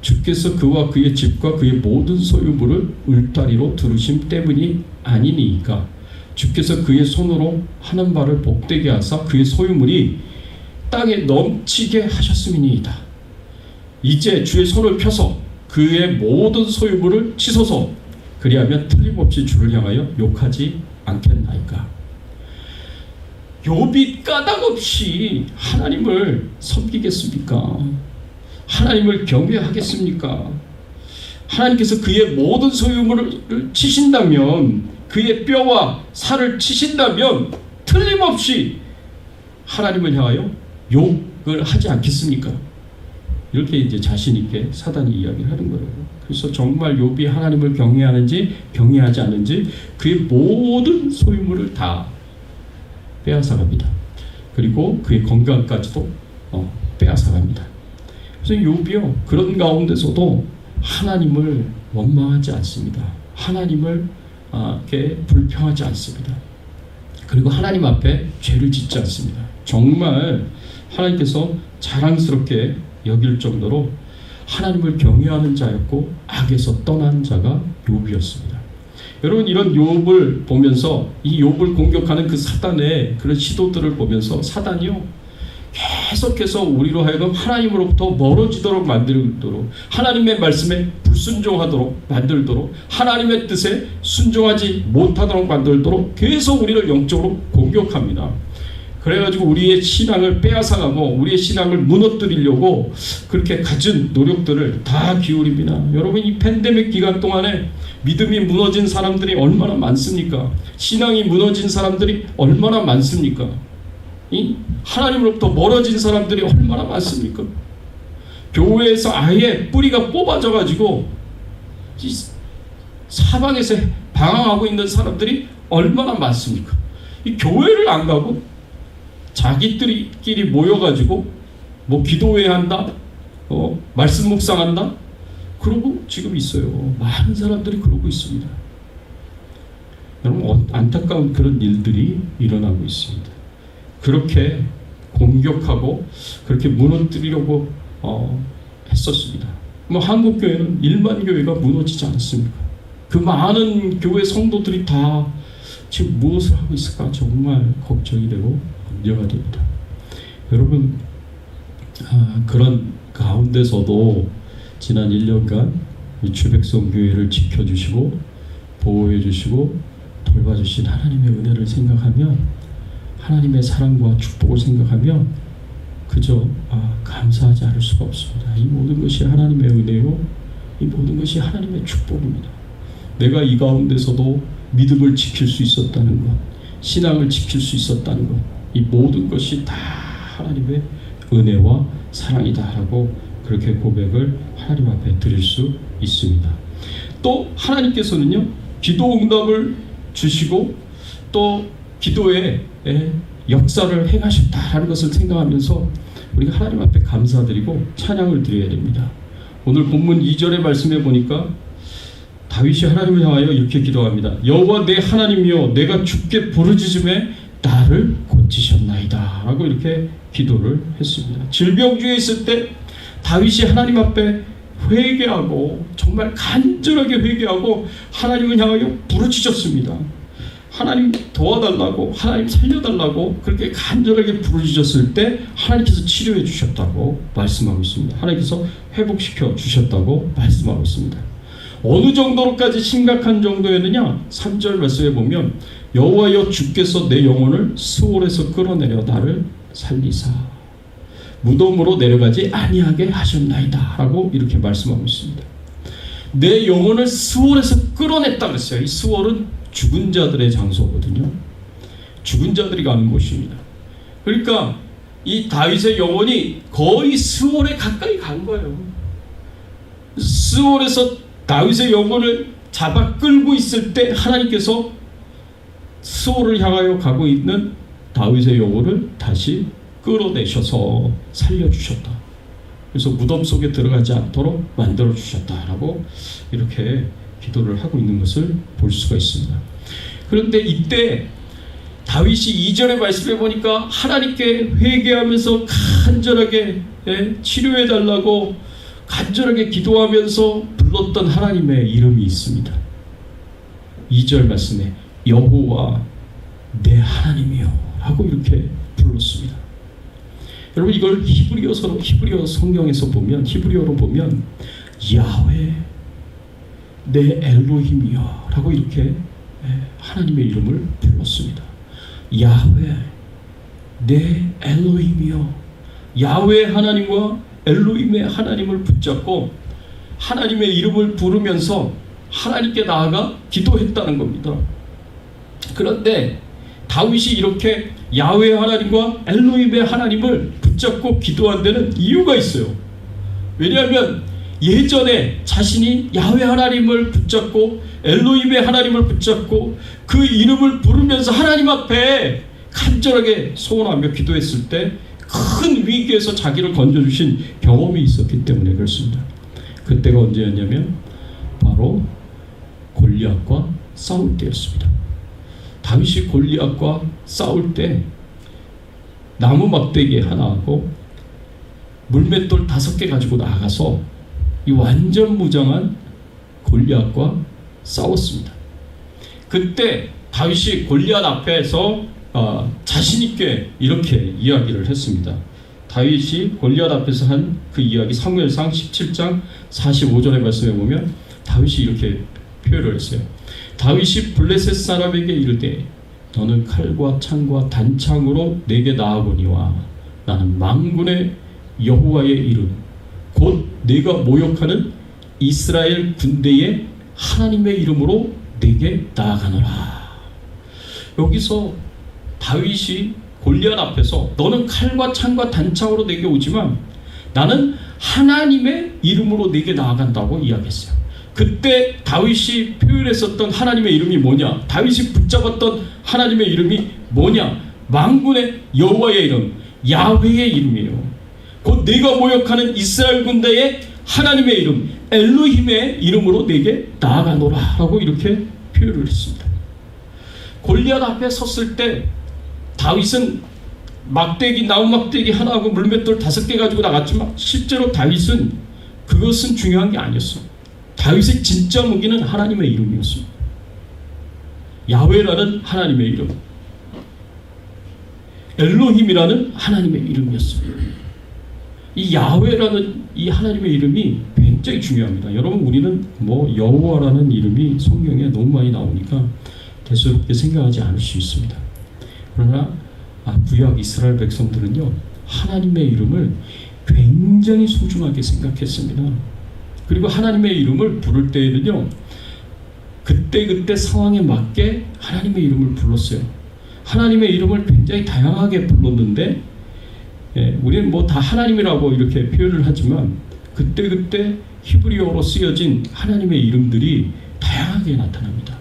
주께서 그와 그의 집과 그의 모든 소유물을 울타리로 두르심 때문이 아니니이까? 주께서 그의 손으로 하는 바를 복되게 하사 그의 소유물이 땅에 넘치게 하셨음이니이다. 이제 주의 손을 펴서 그의 모든 소유물을 치소서. 그리하면 틀림없이 주를 향하여 욕하지 않겠나이까? 욥이 까닭없이 하나님을 섬기겠습니까? 하나님을 경외하겠습니까? 하나님께서 그의 모든 소유물을 치신다면, 그의 뼈와 살을 치신다면 틀림없이 하나님을 향하여 욕을 하지 않겠습니까? 이렇게 이제 자신 있게 사단이 이야기를 하는 거예요. 그래서 정말 욥이 하나님을 경외하는지 경외하지 않는지 그의 모든 소유물을 다 빼앗아갑니다. 그리고 그의 건강까지도 빼앗아갑니다. 그래서 욥이요, 그런 가운데서도 하나님을 원망하지 않습니다. 하나님을 이렇게 불평하지 않습니다. 그리고 하나님 앞에 죄를 짓지 않습니다. 정말 하나님께서 자랑스럽게 여길 정도로 하나님을 경외하는 자였고 악에서 떠난 자가 욥이었습니다. 여러분, 이런 욥을 보면서, 이 욥을 공격하는 그 사단의 그런 시도들을 보면서 사단이요, 계속해서 우리로 하여금 하나님으로부터 멀어지도록 만들도록, 하나님의 말씀에 불순종하도록 만들도록, 하나님의 뜻에 순종하지 못하도록 만들도록 계속 우리를 영적으로 공격합니다. 그래가지고 우리의 신앙을 빼앗아가고 우리의 신앙을 무너뜨리려고 그렇게 갖은 노력들을 다 기울입니다. 여러분, 이 팬데믹 기간 동안에 믿음이 무너진 사람들이 얼마나 많습니까? 신앙이 무너진 사람들이 얼마나 많습니까? 이 하나님으로부터 멀어진 사람들이 얼마나 많습니까? 교회에서 아예 뿌리가 뽑아져가지고 사방에서 방황하고 있는 사람들이 얼마나 많습니까? 이 교회를 안 가고 자기들끼리 모여가지고 뭐 기도회 한다, 말씀 묵상한다, 그러고 지금 있어요. 많은 사람들이 그러고 있습니다. 여러분, 안타까운 그런 일들이 일어나고 있습니다. 그렇게 공격하고 그렇게 무너뜨리려고 했었습니다. 뭐 한국 교회는 1만 교회가 무너지지 않습니까? 그 많은 교회 성도들이 다 지금 무엇을 하고 있을까 정말 걱정이 되고 염려가 됩니다. 여러분, 그런 가운데서도 지난 1년간 주백성 교회를 지켜주시고 보호해주시고 돌봐주신 하나님의 은혜를 생각하면, 하나님의 사랑과 축복을 생각하면 그저 감사하지 않을 수가 없습니다. 이 모든 것이 하나님의 은혜요, 이 모든 것이 하나님의 축복입니다. 내가 이 가운데서도 믿음을 지킬 수 있었다는 것, 신앙을 지킬 수 있었다는 것, 이 모든 것이 다 하나님의 은혜와 사랑이다라고 그렇게 고백을 하나님 앞에 드릴 수 있습니다. 또 하나님께서는요, 기도 응답을 주시고 또 기도에 역사를 행하셨다라는 것을 생각하면서 우리가 하나님 앞에 감사드리고 찬양을 드려야 됩니다. 오늘 본문 2절의 말씀에 보니까 다윗이 하나님을 향하여 이렇게 기도합니다. 여호와 내 하나님이여, 내가 주께 부르짖음에 나를 고치셨나이다 라고 이렇게 기도를 했습니다. 질병 중에 있을 때 다윗이 하나님 앞에 회개하고 정말 간절하게 회개하고 하나님을 향하여 부르짖었습니다. 하나님 도와달라고, 하나님 살려달라고 그렇게 간절하게 부르짖었을 때 하나님께서 치료해 주셨다고 말씀하고 있습니다. 하나님께서 회복시켜 주셨다고 말씀하고 있습니다. 어느 정도로까지 심각한 정도였느냐? 3절 말씀에 보면 여호와여, 주께서 내 영혼을 스올에서 끌어내려 나를 살리사 무덤으로 내려가지 아니하게 하셨나이다 라고 이렇게 말씀하고 있습니다. 내 영혼을 스올에서 끌어냈다 그랬어요. 이 스올은 죽은 자들의 장소거든요. 죽은 자들이 가는 곳입니다. 그러니까 이 다윗의 영혼이 거의 스올에 가까이 간 거예요. 스올에서 다윗의 영혼을 잡아 끌고 있을 때 하나님께서 스올을 향하여 가고 있는 다윗의 영혼을 다시 끌어내셔서 살려주셨다. 그래서 무덤 속에 들어가지 않도록 만들어주셨다라고 이렇게 기도를 하고 있는 것을 볼 수가 있습니다. 그런데 이때 다윗이 2절의 말씀에 보니까 하나님께 회개하면서 간절하게 치료해달라고 간절하게 기도하면서 불렀던 하나님의 이름이 있습니다. 2절 말씀에 여호와 내 하나님이여 라고 이렇게 불렀습니다. 여러분, 이걸 히브리어 성경에서 보면, 히브리어로 보면 야훼 내 엘로힘이여 라고 이렇게 하나님의 이름을 불렀습니다. 야훼 내 엘로힘이여, 야훼 하나님과 엘로힘의 하나님을 붙잡고 하나님의 이름을 부르면서 하나님께 나아가 기도했다는 겁니다. 그런데 다윗이 이렇게 야훼 하나님과 엘로힘의 하나님을 붙잡고 기도한 데는 이유가 있어요. 왜냐하면 예전에 자신이 야훼 하나님을 붙잡고 엘로힘의 하나님을 붙잡고 그 이름을 부르면서 하나님 앞에 간절하게 소원하며 기도했을 때 큰 위기에서 자기를 건져주신 경험이 있었기 때문에 그렇습니다. 그때가 언제였냐면 바로 골리앗과 싸울 때였습니다. 다윗이 골리앗과 싸울 때 나무 막대기 하나하고 물맷돌 5개 가지고 나가서 이 완전 무장한 골리앗과 싸웠습니다. 그때 다윗이 골리앗 앞에서 자신 있게 이렇게 이야기를 했습니다. 다윗이 골리앗 앞에서 한 그 이야기 사무엘상 17장 45절의 말씀에 보면 다윗이 이렇게 표현을 했어요. 다윗이 블레셋 사람에게 이르되 너는 칼과 창과 단창으로 내게 나아보니와 나는 만군의 여호와의 이름 곧 내가 모욕하는 이스라엘 군대의 하나님의 이름으로 내게 나아가노라. 여기서 다윗이 골리앗 앞에서 너는 칼과 창과 단창으로 내게 오지만 나는 하나님의 이름으로 내게 나아간다고 이야기했어요. 그때 다윗이 표현했었던 하나님의 이름이 뭐냐? 다윗이 붙잡았던 하나님의 이름이 뭐냐? 만군의 여호와의 이름, 야훼의 이름이에요. 곧 네가 모욕하는 이스라엘 군대의 하나님의 이름, 엘로힘의 이름으로 내게 나아가노라 라고 이렇게 표현을 했습니다. 골리앗 앞에 섰을 때 다윗은 막대기, 나무 막대기 하나하고 물맷돌 5개 가지고 나갔지만 실제로 다윗은 그것은 중요한 게 아니었어요. 다윗의 진짜 무기는 하나님의 이름이었습니다. 야훼라는 하나님의 이름, 엘로힘이라는 하나님의 이름이었습니다. 이 야훼라는 이 하나님의 이름이 굉장히 중요합니다. 여러분, 우리는 뭐 여호와라는 이름이 성경에 너무 많이 나오니까 대수롭게 생각하지 않을 수 있습니다. 그러나 구약 이스라엘 백성들은요, 하나님의 이름을 굉장히 소중하게 생각했습니다. 그리고 하나님의 이름을 부를 때에는요, 그때 상황에 맞게 하나님의 이름을 불렀어요. 하나님의 이름을 굉장히 다양하게 불렀는데, 우리는 뭐 다 하나님이라고 이렇게 표현을 하지만 그때 히브리어로 쓰여진 하나님의 이름들이 다양하게 나타납니다.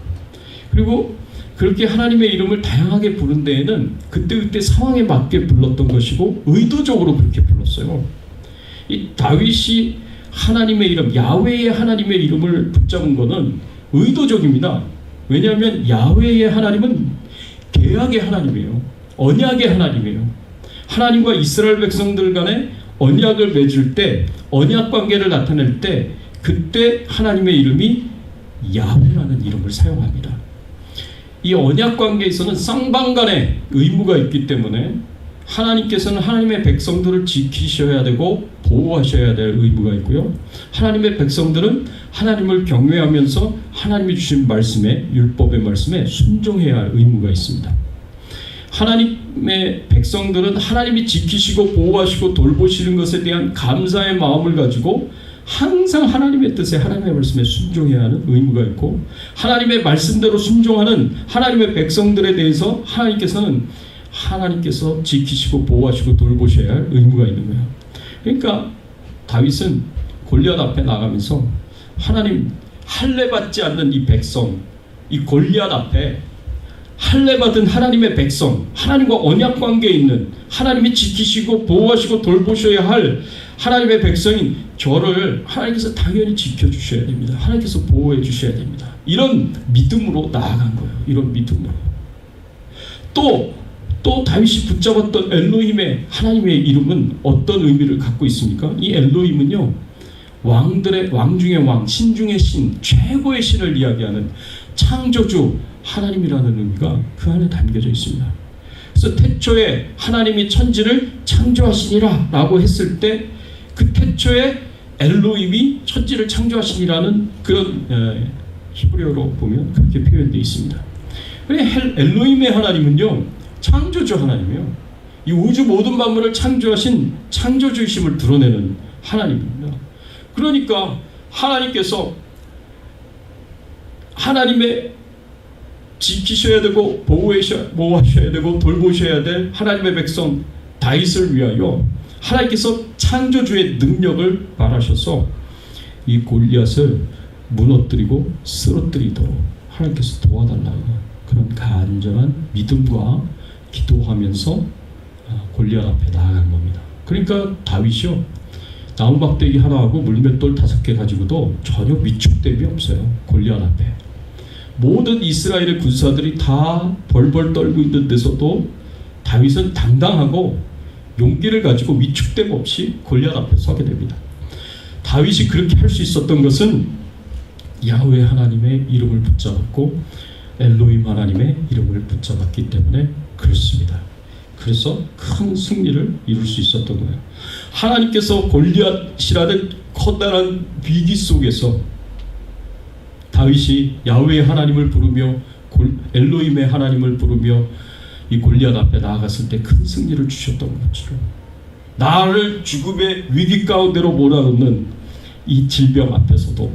그리고 그렇게 하나님의 이름을 다양하게 부른 데에는 그때 상황에 맞게 불렀던 것이고 의도적으로 그렇게 불렀어요. 이 다윗이 하나님의 이름, 야훼의 하나님의 이름을 붙잡은 것은 의도적입니다. 왜냐하면 야훼의 하나님은 계약의 하나님이에요. 언약의 하나님이에요. 하나님과 이스라엘 백성들 간에 언약을 맺을 때, 언약 관계를 나타낼 때 그때 하나님의 이름이 야훼라는 이름을 사용합니다. 이 언약 관계에서는 쌍방간의 의무가 있기 때문에 하나님께서는 하나님의 백성들을 지키셔야 되고 보호하셔야 될 의무가 있고요. 하나님의 백성들은 하나님을 경외하면서 하나님이 주신 말씀에, 율법의 말씀에 순종해야 할 의무가 있습니다. 하나님의 백성들은 하나님이 지키시고 보호하시고 돌보시는 것에 대한 감사의 마음을 가지고 항상 하나님의 뜻에, 하나님의 말씀에 순종해야 하는 의무가 있고, 하나님의 말씀대로 순종하는 하나님의 백성들에 대해서 하나님께서 지키시고 보호하시고 돌보셔야 할 의무가 있는 거예요. 그러니까 다윗은 골리앗 앞에 나가면서 하나님, 할례받지 않는 이 백성, 이 골리앗 앞에 할례받은 하나님의 백성, 하나님과 언약 관계에 있는, 하나님이 지키시고 보호하시고 돌보셔야 할 하나님의 백성인 저를 하나님께서 당연히 지켜주셔야 됩니다. 하나님께서 보호해 주셔야 됩니다. 이런 믿음으로 나아간 거예요. 이런 믿음으로. 또 다윗이 붙잡았던 엘로힘의 하나님의 이름은 어떤 의미를 갖고 있습니까? 이 엘로힘은요, 왕 중의 왕, 신 중의 신, 최고의 신을 이야기하는 창조주 하나님이라는 의미가 그 안에 담겨져 있습니다. 그래서 태초에 하나님이 천지를 창조하시니라 라고 했을 때 그 태초에 엘로힘이 천지를 창조하시니라는 그런 히브리어로 보면 그렇게 표현되어 있습니다. 엘로힘의 하나님은요, 창조주 하나님이에요. 이 우주 모든 만물을 창조하신 창조주이심을 드러내는 하나님입니다. 그러니까 하나님께서 하나님의 지키셔야 되고 보호하셔야 되고 돌보셔야 될 하나님의 백성 다윗을 위하여 하나님께서 창조주의 능력을 말하셔서 이 골리앗을 무너뜨리고 쓰러뜨리도록 하나님께서 도와달라는 그런 간절한 믿음과 기도하면서 골리앗 앞에 나아간 겁니다. 그러니까 다윗이요, 나무막대기 하나하고 물맷돌 5개 가지고도 전혀 위축됨이 없어요. 골리앗 앞에 모든 이스라엘의 군사들이 다 벌벌 떨고 있는 데서도 다윗은 당당하고 용기를 가지고 위축됨 없이 골리앗 앞에 서게 됩니다. 다윗이 그렇게 할 수 있었던 것은 야훼 하나님의 이름을 붙잡았고 엘로힘 하나님의 이름을 붙잡았기 때문에 그렇습니다. 그래서 큰 승리를 이룰 수 있었던 거예요. 하나님께서 골리앗이라는 커다란 위기 속에서 다윗이 야훼의 하나님을 부르며 엘로힘의 하나님을 부르며 이 골리앗 앞에 나아갔을 때 큰 승리를 주셨던 것처럼 나를 죽음의 위기 가운데로 몰아넣는 이 질병 앞에서도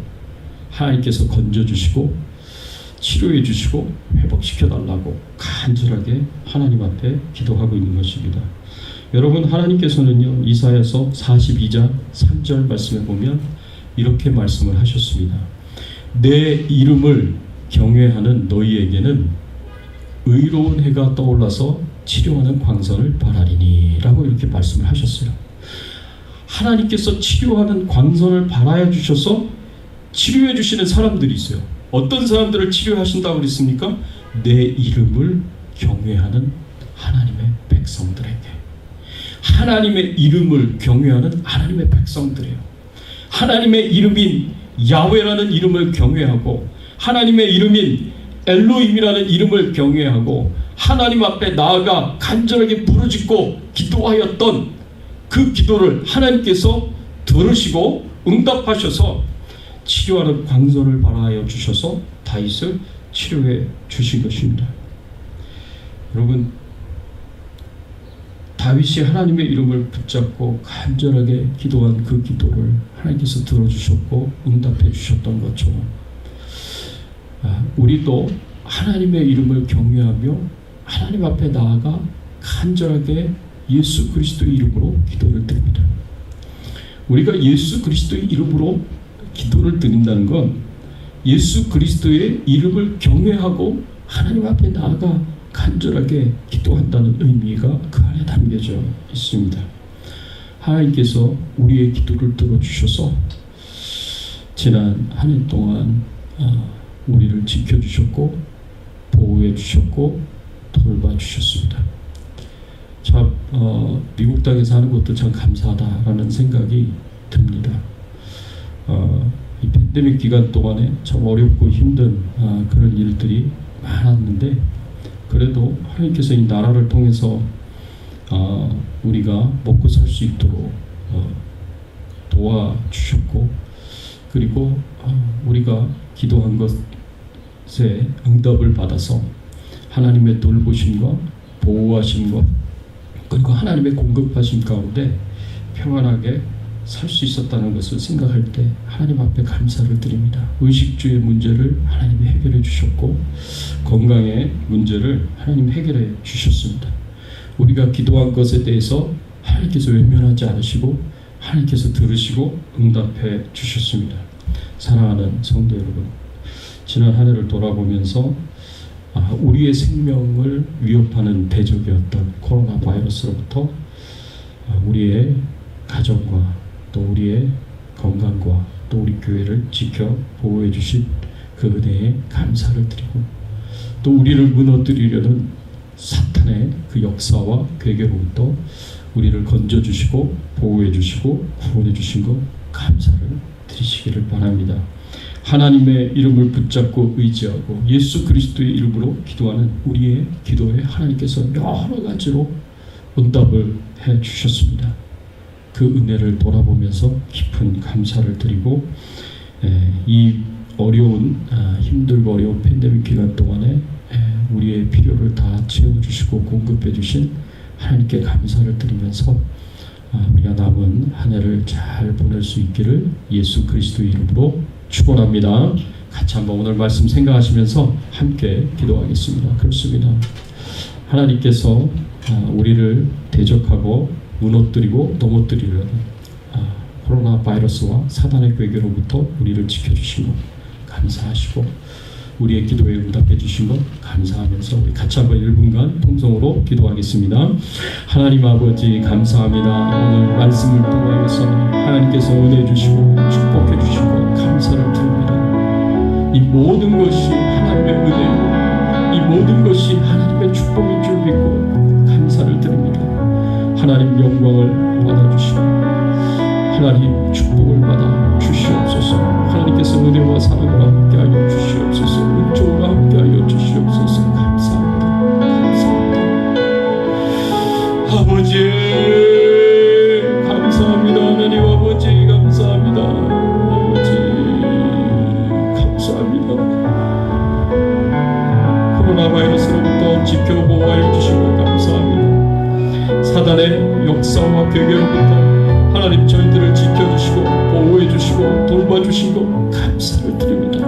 하나님께서 건져주시고 치료해 주시고 회복시켜 달라고 간절하게 하나님 앞에 기도하고 있는 것입니다. 여러분, 하나님께서는요, 이사야서 42장 3절 말씀에 보면 이렇게 말씀을 하셨습니다. 내 이름을 경외하는 너희에게는 의로운 해가 떠올라서 치료하는 광선을 발하리니 라고 이렇게 말씀을 하셨어요. 하나님께서 치료하는 광선을 발하여 주셔서 치료해 주시는 사람들이 있어요. 어떤 사람들을 치료하신다고 그랬습니까? 내 이름을 경외하는 하나님의 백성들에게. 하나님의 이름을 경외하는 하나님의 백성들이에요. 하나님의 이름인 야훼라는 이름을 경외하고 하나님의 이름인 엘로힘이라는 이름을 경외하고 하나님 앞에 나아가 간절하게 부르짖고 기도하였던 그 기도를 하나님께서 들으시고 응답하셔서 치료하는 광선을 발하여 주셔서 다윗을 치료해 주신 것입니다. 여러분, 다윗이 하나님의 이름을 붙잡고 간절하게 기도한 그 기도를 하나님께서 들어주셨고 응답해 주셨던 것처럼 우리도 하나님의 이름을 경외하며 하나님 앞에 나아가 간절하게 예수 그리스도의 이름으로 기도를 드립니다. 우리가 예수 그리스도의 이름으로 기도를 드린다는 건 예수 그리스도의 이름을 경외하고 하나님 앞에 나아가 간절하게 기도한다는 의미가 그 안에 담겨져 있습니다. 하나님께서 우리의 기도를 들어주셔서 지난 한 해 동안 우리를 지켜주셨고 보호해 주셨고 돌봐주셨습니다. 참 미국 땅에 사는 것도 참 감사하다라는 생각이 듭니다. 이 팬데믹 기간 동안에 참 어렵고 힘든 그런 일들이 많았는데 그래도 하나님께서 이 나라를 통해서 우리가 먹고 살 수 있도록 도와주셨고 그리고 우리가 기도한 것에 응답을 받아서 하나님의 돌보심과 보호하심과 그리고 하나님의 공급하심 가운데 평안하게 살 수 있었다는 것을 생각할 때 하나님 앞에 감사를 드립니다. 의식주의 문제를 하나님이 해결해 주셨고 건강의 문제를 하나님이 해결해 주셨습니다. 우리가 기도한 것에 대해서 하나님께서 외면하지 않으시고 하나님께서 들으시고 응답해 주셨습니다. 사랑하는 성도 여러분, 지난 한 해를 돌아보면서 우리의 생명을 위협하는 대적이었던 코로나 바이러스로부터 우리의 가정과 또 우리의 건강과 또 우리 교회를 지켜 보호해 주신 그 은혜에 감사를 드리고 또 우리를 무너뜨리려는 사탄의 그 역사와 괴계로부터 우리를 건져주시고 보호해 주시고 구원해 주신 것 감사를 드리시기를 바랍니다. 하나님의 이름을 붙잡고 의지하고 예수 그리스도의 이름으로 기도하는 우리의 기도에 하나님께서 여러 가지로 응답을 해 주셨습니다. 그 은혜를 돌아보면서 깊은 감사를 드리고 이 어려운 힘들고 어려운 팬데믹 기간 동안에 우리의 필요를 다 채워주시고 공급해 주신 하나님께 감사를 드리면서 우리가 남은 한 해를 잘 보낼 수 있기를 예수 그리스도의 이름으로 축원합니다. 같이 한번 오늘 말씀 생각하시면서 함께 기도하겠습니다. 그렇습니다. 하나님께서 우리를 대적하고 무너뜨리고 넘어뜨리려는 코로나 바이러스와 사단의 괴계로부터 우리를 지켜주신 것 감사하시고 우리의 기도에 응답해 주신 것 감사하면서 우리 같이 한번 1분간 통성으로 기도하겠습니다. 하나님 아버지 감사합니다. 오늘 말씀을 통하여서 하나님께서 은혜 주시고 축복해 주신 것 감사를 드립니다. 이 모든 것이 하나님의 은혜요 이 모든 것이 하나님의 축복인 줄 믿고 감사를 드립니다. 하나님 영광을 받아주시고 하나님 축복을 받아 주시옵소서. 하나님께서 은혜와 사랑과 함께하여 주시옵소서. 은총과 함께하여 주시옵소서. 감사합니다. 감사합니다. 아버지 감사합니다. 하나님 아버지 감사합니다. 아버지 감사합니다. 코로나 바이러스로부터 지켜 보호하여 주시고 감사합니다. 사단의 역사와 괴계로부터 하나님 저희들을 지켜주시고 보호해주시고 돌봐주신 것 감사를 드립니다.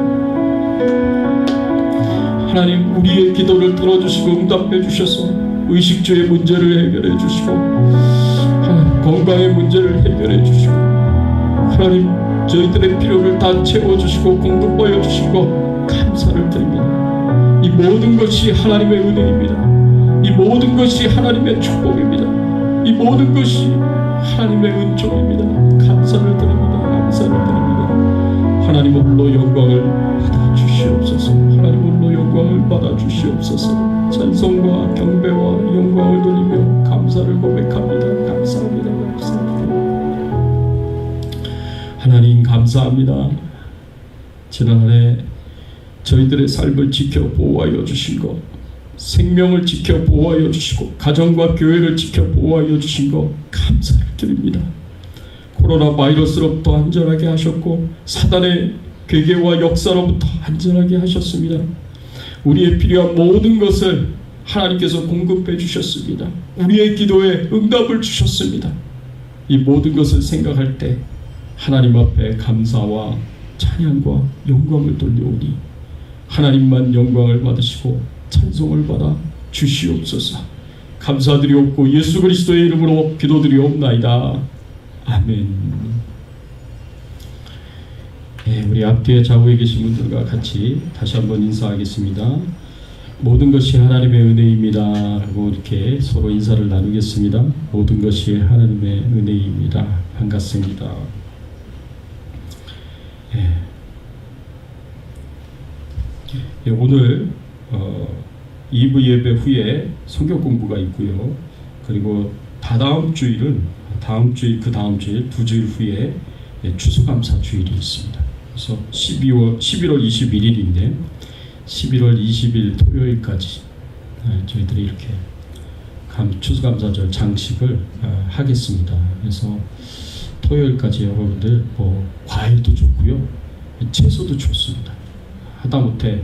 하나님 우리의 기도를 들어주시고 응답해주셔서 의식주의 문제를 해결해주시고 건강의 문제를 해결해주시고 하나님 저희들의 필요를 다 채워주시고 공급하여 주신 것 감사를 드립니다. 이 모든 것이 하나님의 은혜입니다. 이 모든 것이 하나님의 축복입니다. 이 모든 것이 하나님의 은총입니다. 감사를 드립니다. 감사를 드립니다. 하나님 홀로 영광을 받아 주시옵소서. 하나님 홀로 영광을 받아 주시옵소서. 찬송과 경배와 영광을 돌리며 감사를 고백합니다. 감사합니다. 감사합니다. 하나님 감사합니다. 지난해 저희들의 삶을 지켜 보호하여 주신 것, 생명을 지켜 보호하여 주시고 가정과 교회를 지켜 보호하여 주신 것 감사를 드립니다. 코로나 바이러스로부터 안전하게 하셨고 사단의 괴계와 역사로부터 안전하게 하셨습니다. 우리의 필요한 모든 것을 하나님께서 공급해 주셨습니다. 우리의 기도에 응답을 주셨습니다. 이 모든 것을 생각할 때 하나님 앞에 감사와 찬양과 영광을 돌려오니 하나님만 영광을 받으시고 찬송을 받아 주시옵소서. 감사드리옵고 예수 그리스도의 이름으로 기도드리옵나이다. 아멘. 우리 앞뒤에 좌우에 계신 분들과 같이 다시 한번 인사하겠습니다. 모든 것이 하나님의 은혜입니다 하고 이렇게 서로 인사를 나누겠습니다. 모든 것이 하나님의 은혜입니다. 반갑습니다. 오늘 2부 예배 후에 성경 공부가 있고요. 그리고 다다음 주일은 그 다음 주일 2주일 후에 추수감사 주일이 있습니다. 그래서 11월 21일인데 11월 20일 토요일까지 저희들이 이렇게 추수감사절 장식을 하겠습니다. 그래서 토요일까지 여러분들 과일도 좋고요, 채소도 좋습니다. 하다못해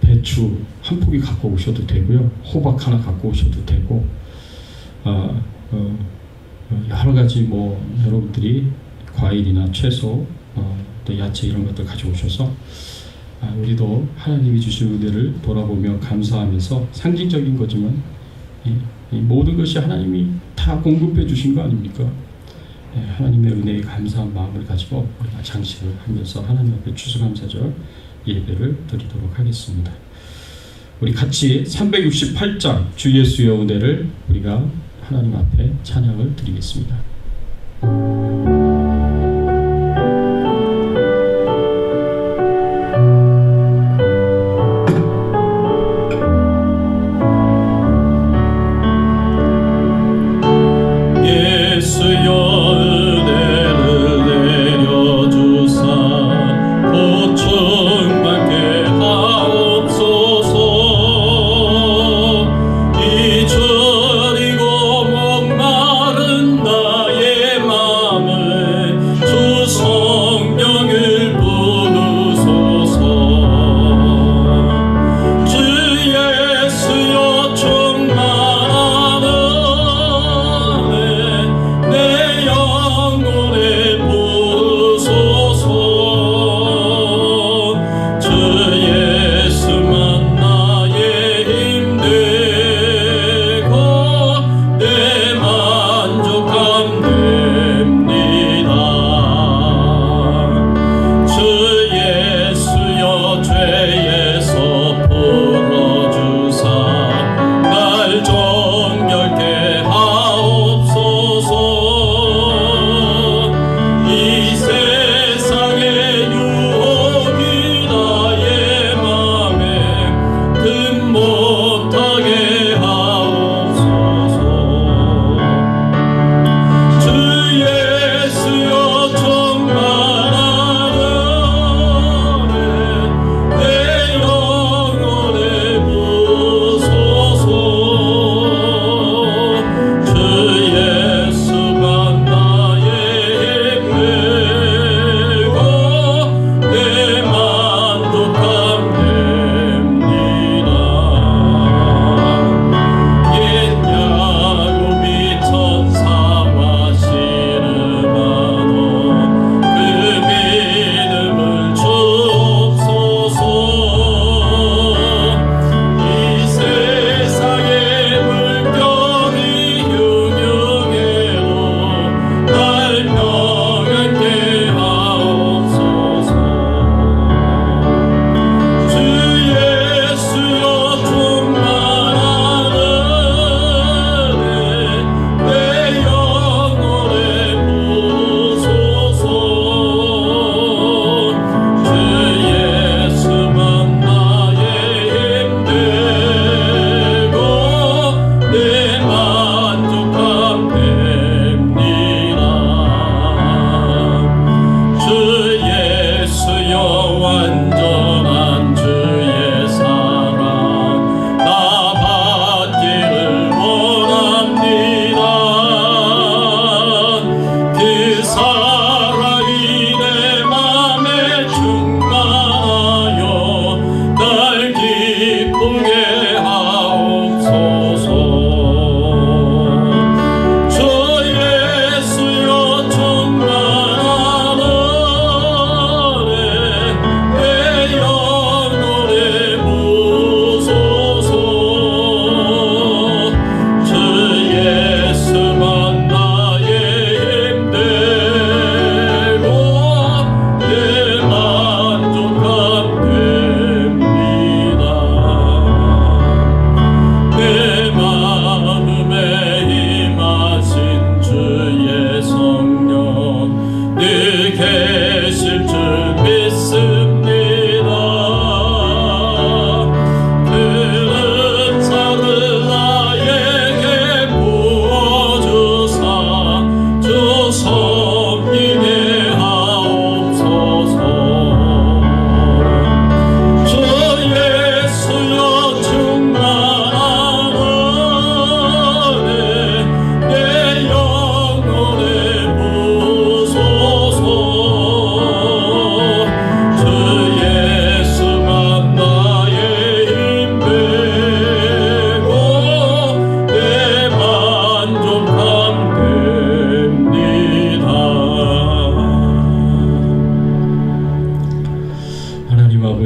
배추 한 포기 갖고 오셔도 되고요, 호박 하나 갖고 오셔도 되고, 여러 가지 여러분들이 과일이나 채소, 또 야채 이런 것들 가져오셔서 우리도 하나님이 주신 은혜를 돌아보며 감사하면서, 상징적인 거지만 이 모든 것이 하나님이 다 공급해 주신 거 아닙니까? 하나님의 은혜에 감사한 마음을 가지고 우리가 장식을 하면서 하나님 앞에 추수감사절 예배를 드리도록 하겠습니다. 우리 같이 368장 주 예수의 은혜를 우리가 하나님 앞에 찬양을 드리겠습니다. 잊어리고 목마른 나의 마음을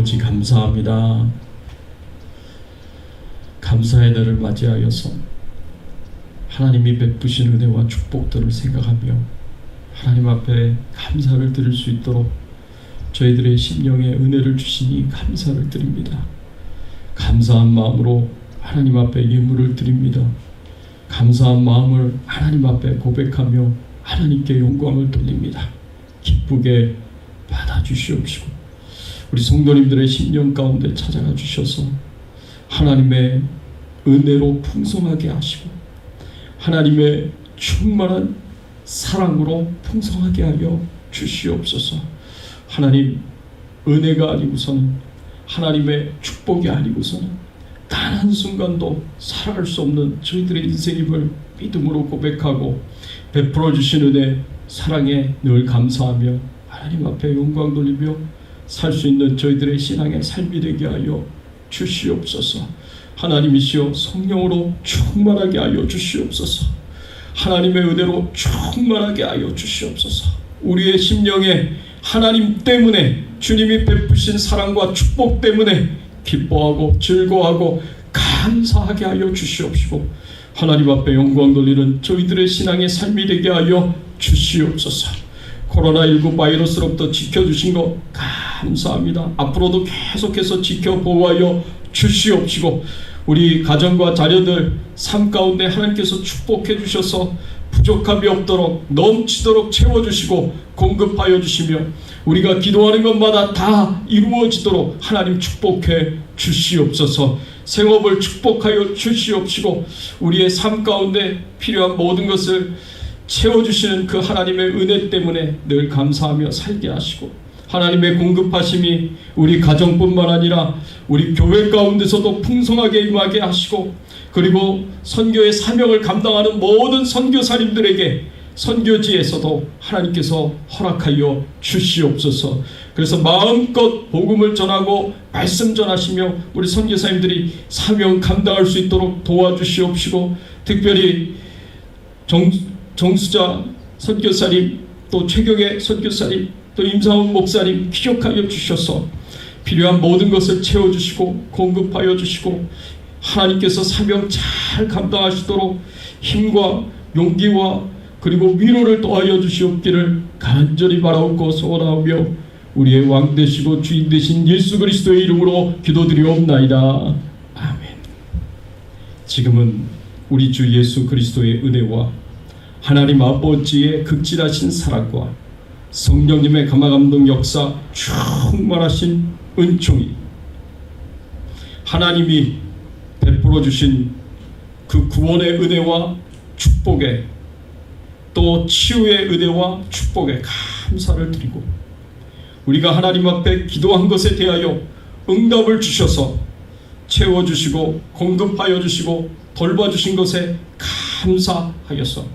아버지 감사합니다. 감사의 날을 맞이하여서 하나님이 베푸신 은혜와 축복들을 생각하며 하나님 앞에 감사를 드릴 수 있도록 저희들의 심령에 은혜를 주시니 감사를 드립니다. 감사한 마음으로 하나님 앞에 예물을 드립니다. 감사한 마음을 하나님 앞에 고백하며 하나님께 영광을 돌립니다. 기쁘게 받아주시옵시고 우리 성도님들의 심령 가운데 찾아가 주셔서 하나님의 은혜로 풍성하게 하시고 하나님의 충만한 사랑으로 풍성하게 하여 주시옵소서. 하나님, 은혜가 아니고서는, 하나님의 축복이 아니고서는 단 한순간도 살아갈 수 없는 저희들의 인생임을 믿음으로 고백하고 베풀어 주신 은혜, 사랑에 늘 감사하며 하나님 앞에 영광 돌리며 살 수 있는 저희들의 신앙의 삶이 되게 하여 주시옵소서. 하나님이시여 성령으로 충만하게 하여 주시옵소서. 하나님의 은혜로 충만하게 하여 주시옵소서. 우리의 심령에 하나님 때문에, 주님이 베푸신 사랑과 축복 때문에 기뻐하고 즐거워하고 감사하게 하여 주시옵시고 하나님 앞에 영광 돌리는 저희들의 신앙의 삶이 되게 하여 주시옵소서. 코로나19 바이러스로부터 지켜주신 것 감사합니다. 앞으로도 계속해서 지켜 보호하여 주시옵시고 우리 가정과 자녀들 삶 가운데 하나님께서 축복해 주셔서 부족함이 없도록 넘치도록 채워주시고 공급하여 주시며 우리가 기도하는 것마다 다 이루어지도록 하나님 축복해 주시옵소서. 생업을 축복하여 주시옵시고 우리의 삶 가운데 필요한 모든 것을 채워주시는 그 하나님의 은혜 때문에 늘 감사하며 살게 하시고 하나님의 공급하심이 우리 가정뿐만 아니라 우리 교회 가운데서도 풍성하게 임하게 하시고 그리고 선교의 사명을 감당하는 모든 선교사님들에게 선교지에서도 하나님께서 허락하여 주시옵소서. 그래서 마음껏 복음을 전하고 말씀 전하시며 우리 선교사님들이 사명 감당할 수 있도록 도와주시옵시고 특별히 정수자 선교사님 또 최경의 선교사님 또 임사원 목사님 기억하여 주셔서 필요한 모든 것을 채워주시고 공급하여 주시고 하나님께서 사명 잘 감당하시도록 힘과 용기와 그리고 위로를 더하여 주시옵기를 간절히 바라옵고 소원하며 우리의 왕 되시고 주인 되신 예수 그리스도의 이름으로 기도드리옵나이다. 아멘. 지금은 우리 주 예수 그리스도의 은혜와 하나님 아버지의 극진하신 사랑과 성령님의 감화감동 역사 충만하신 은총이 하나님이 베풀어 주신 그 구원의 은혜와 축복에 또 치유의 은혜와 축복에 감사를 드리고 우리가 하나님 앞에 기도한 것에 대하여 응답을 주셔서 채워주시고 공급하여 주시고 돌봐주신 것에 감사하여서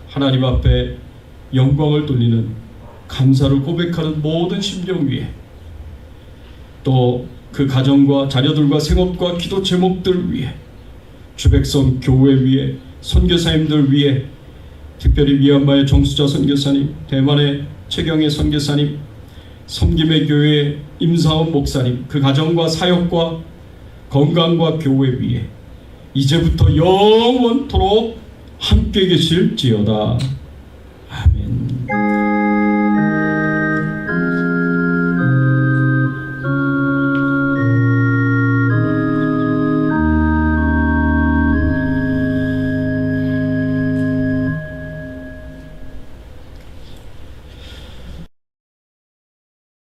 하나님 앞에 영광을 돌리는 감사를 고백하는 모든 심령 위에 또 그 가정과 자녀들과 생업과 기도 제목들 위에 주백성 교회 위에 선교사님들 위에 특별히 미얀마의 정수자 선교사님, 대만의 최경의 선교사님, 섬김의 교회 임사원 목사님 그 가정과 사역과 건강과 교회 위에 이제부터 영원토록 함께 계실지어다.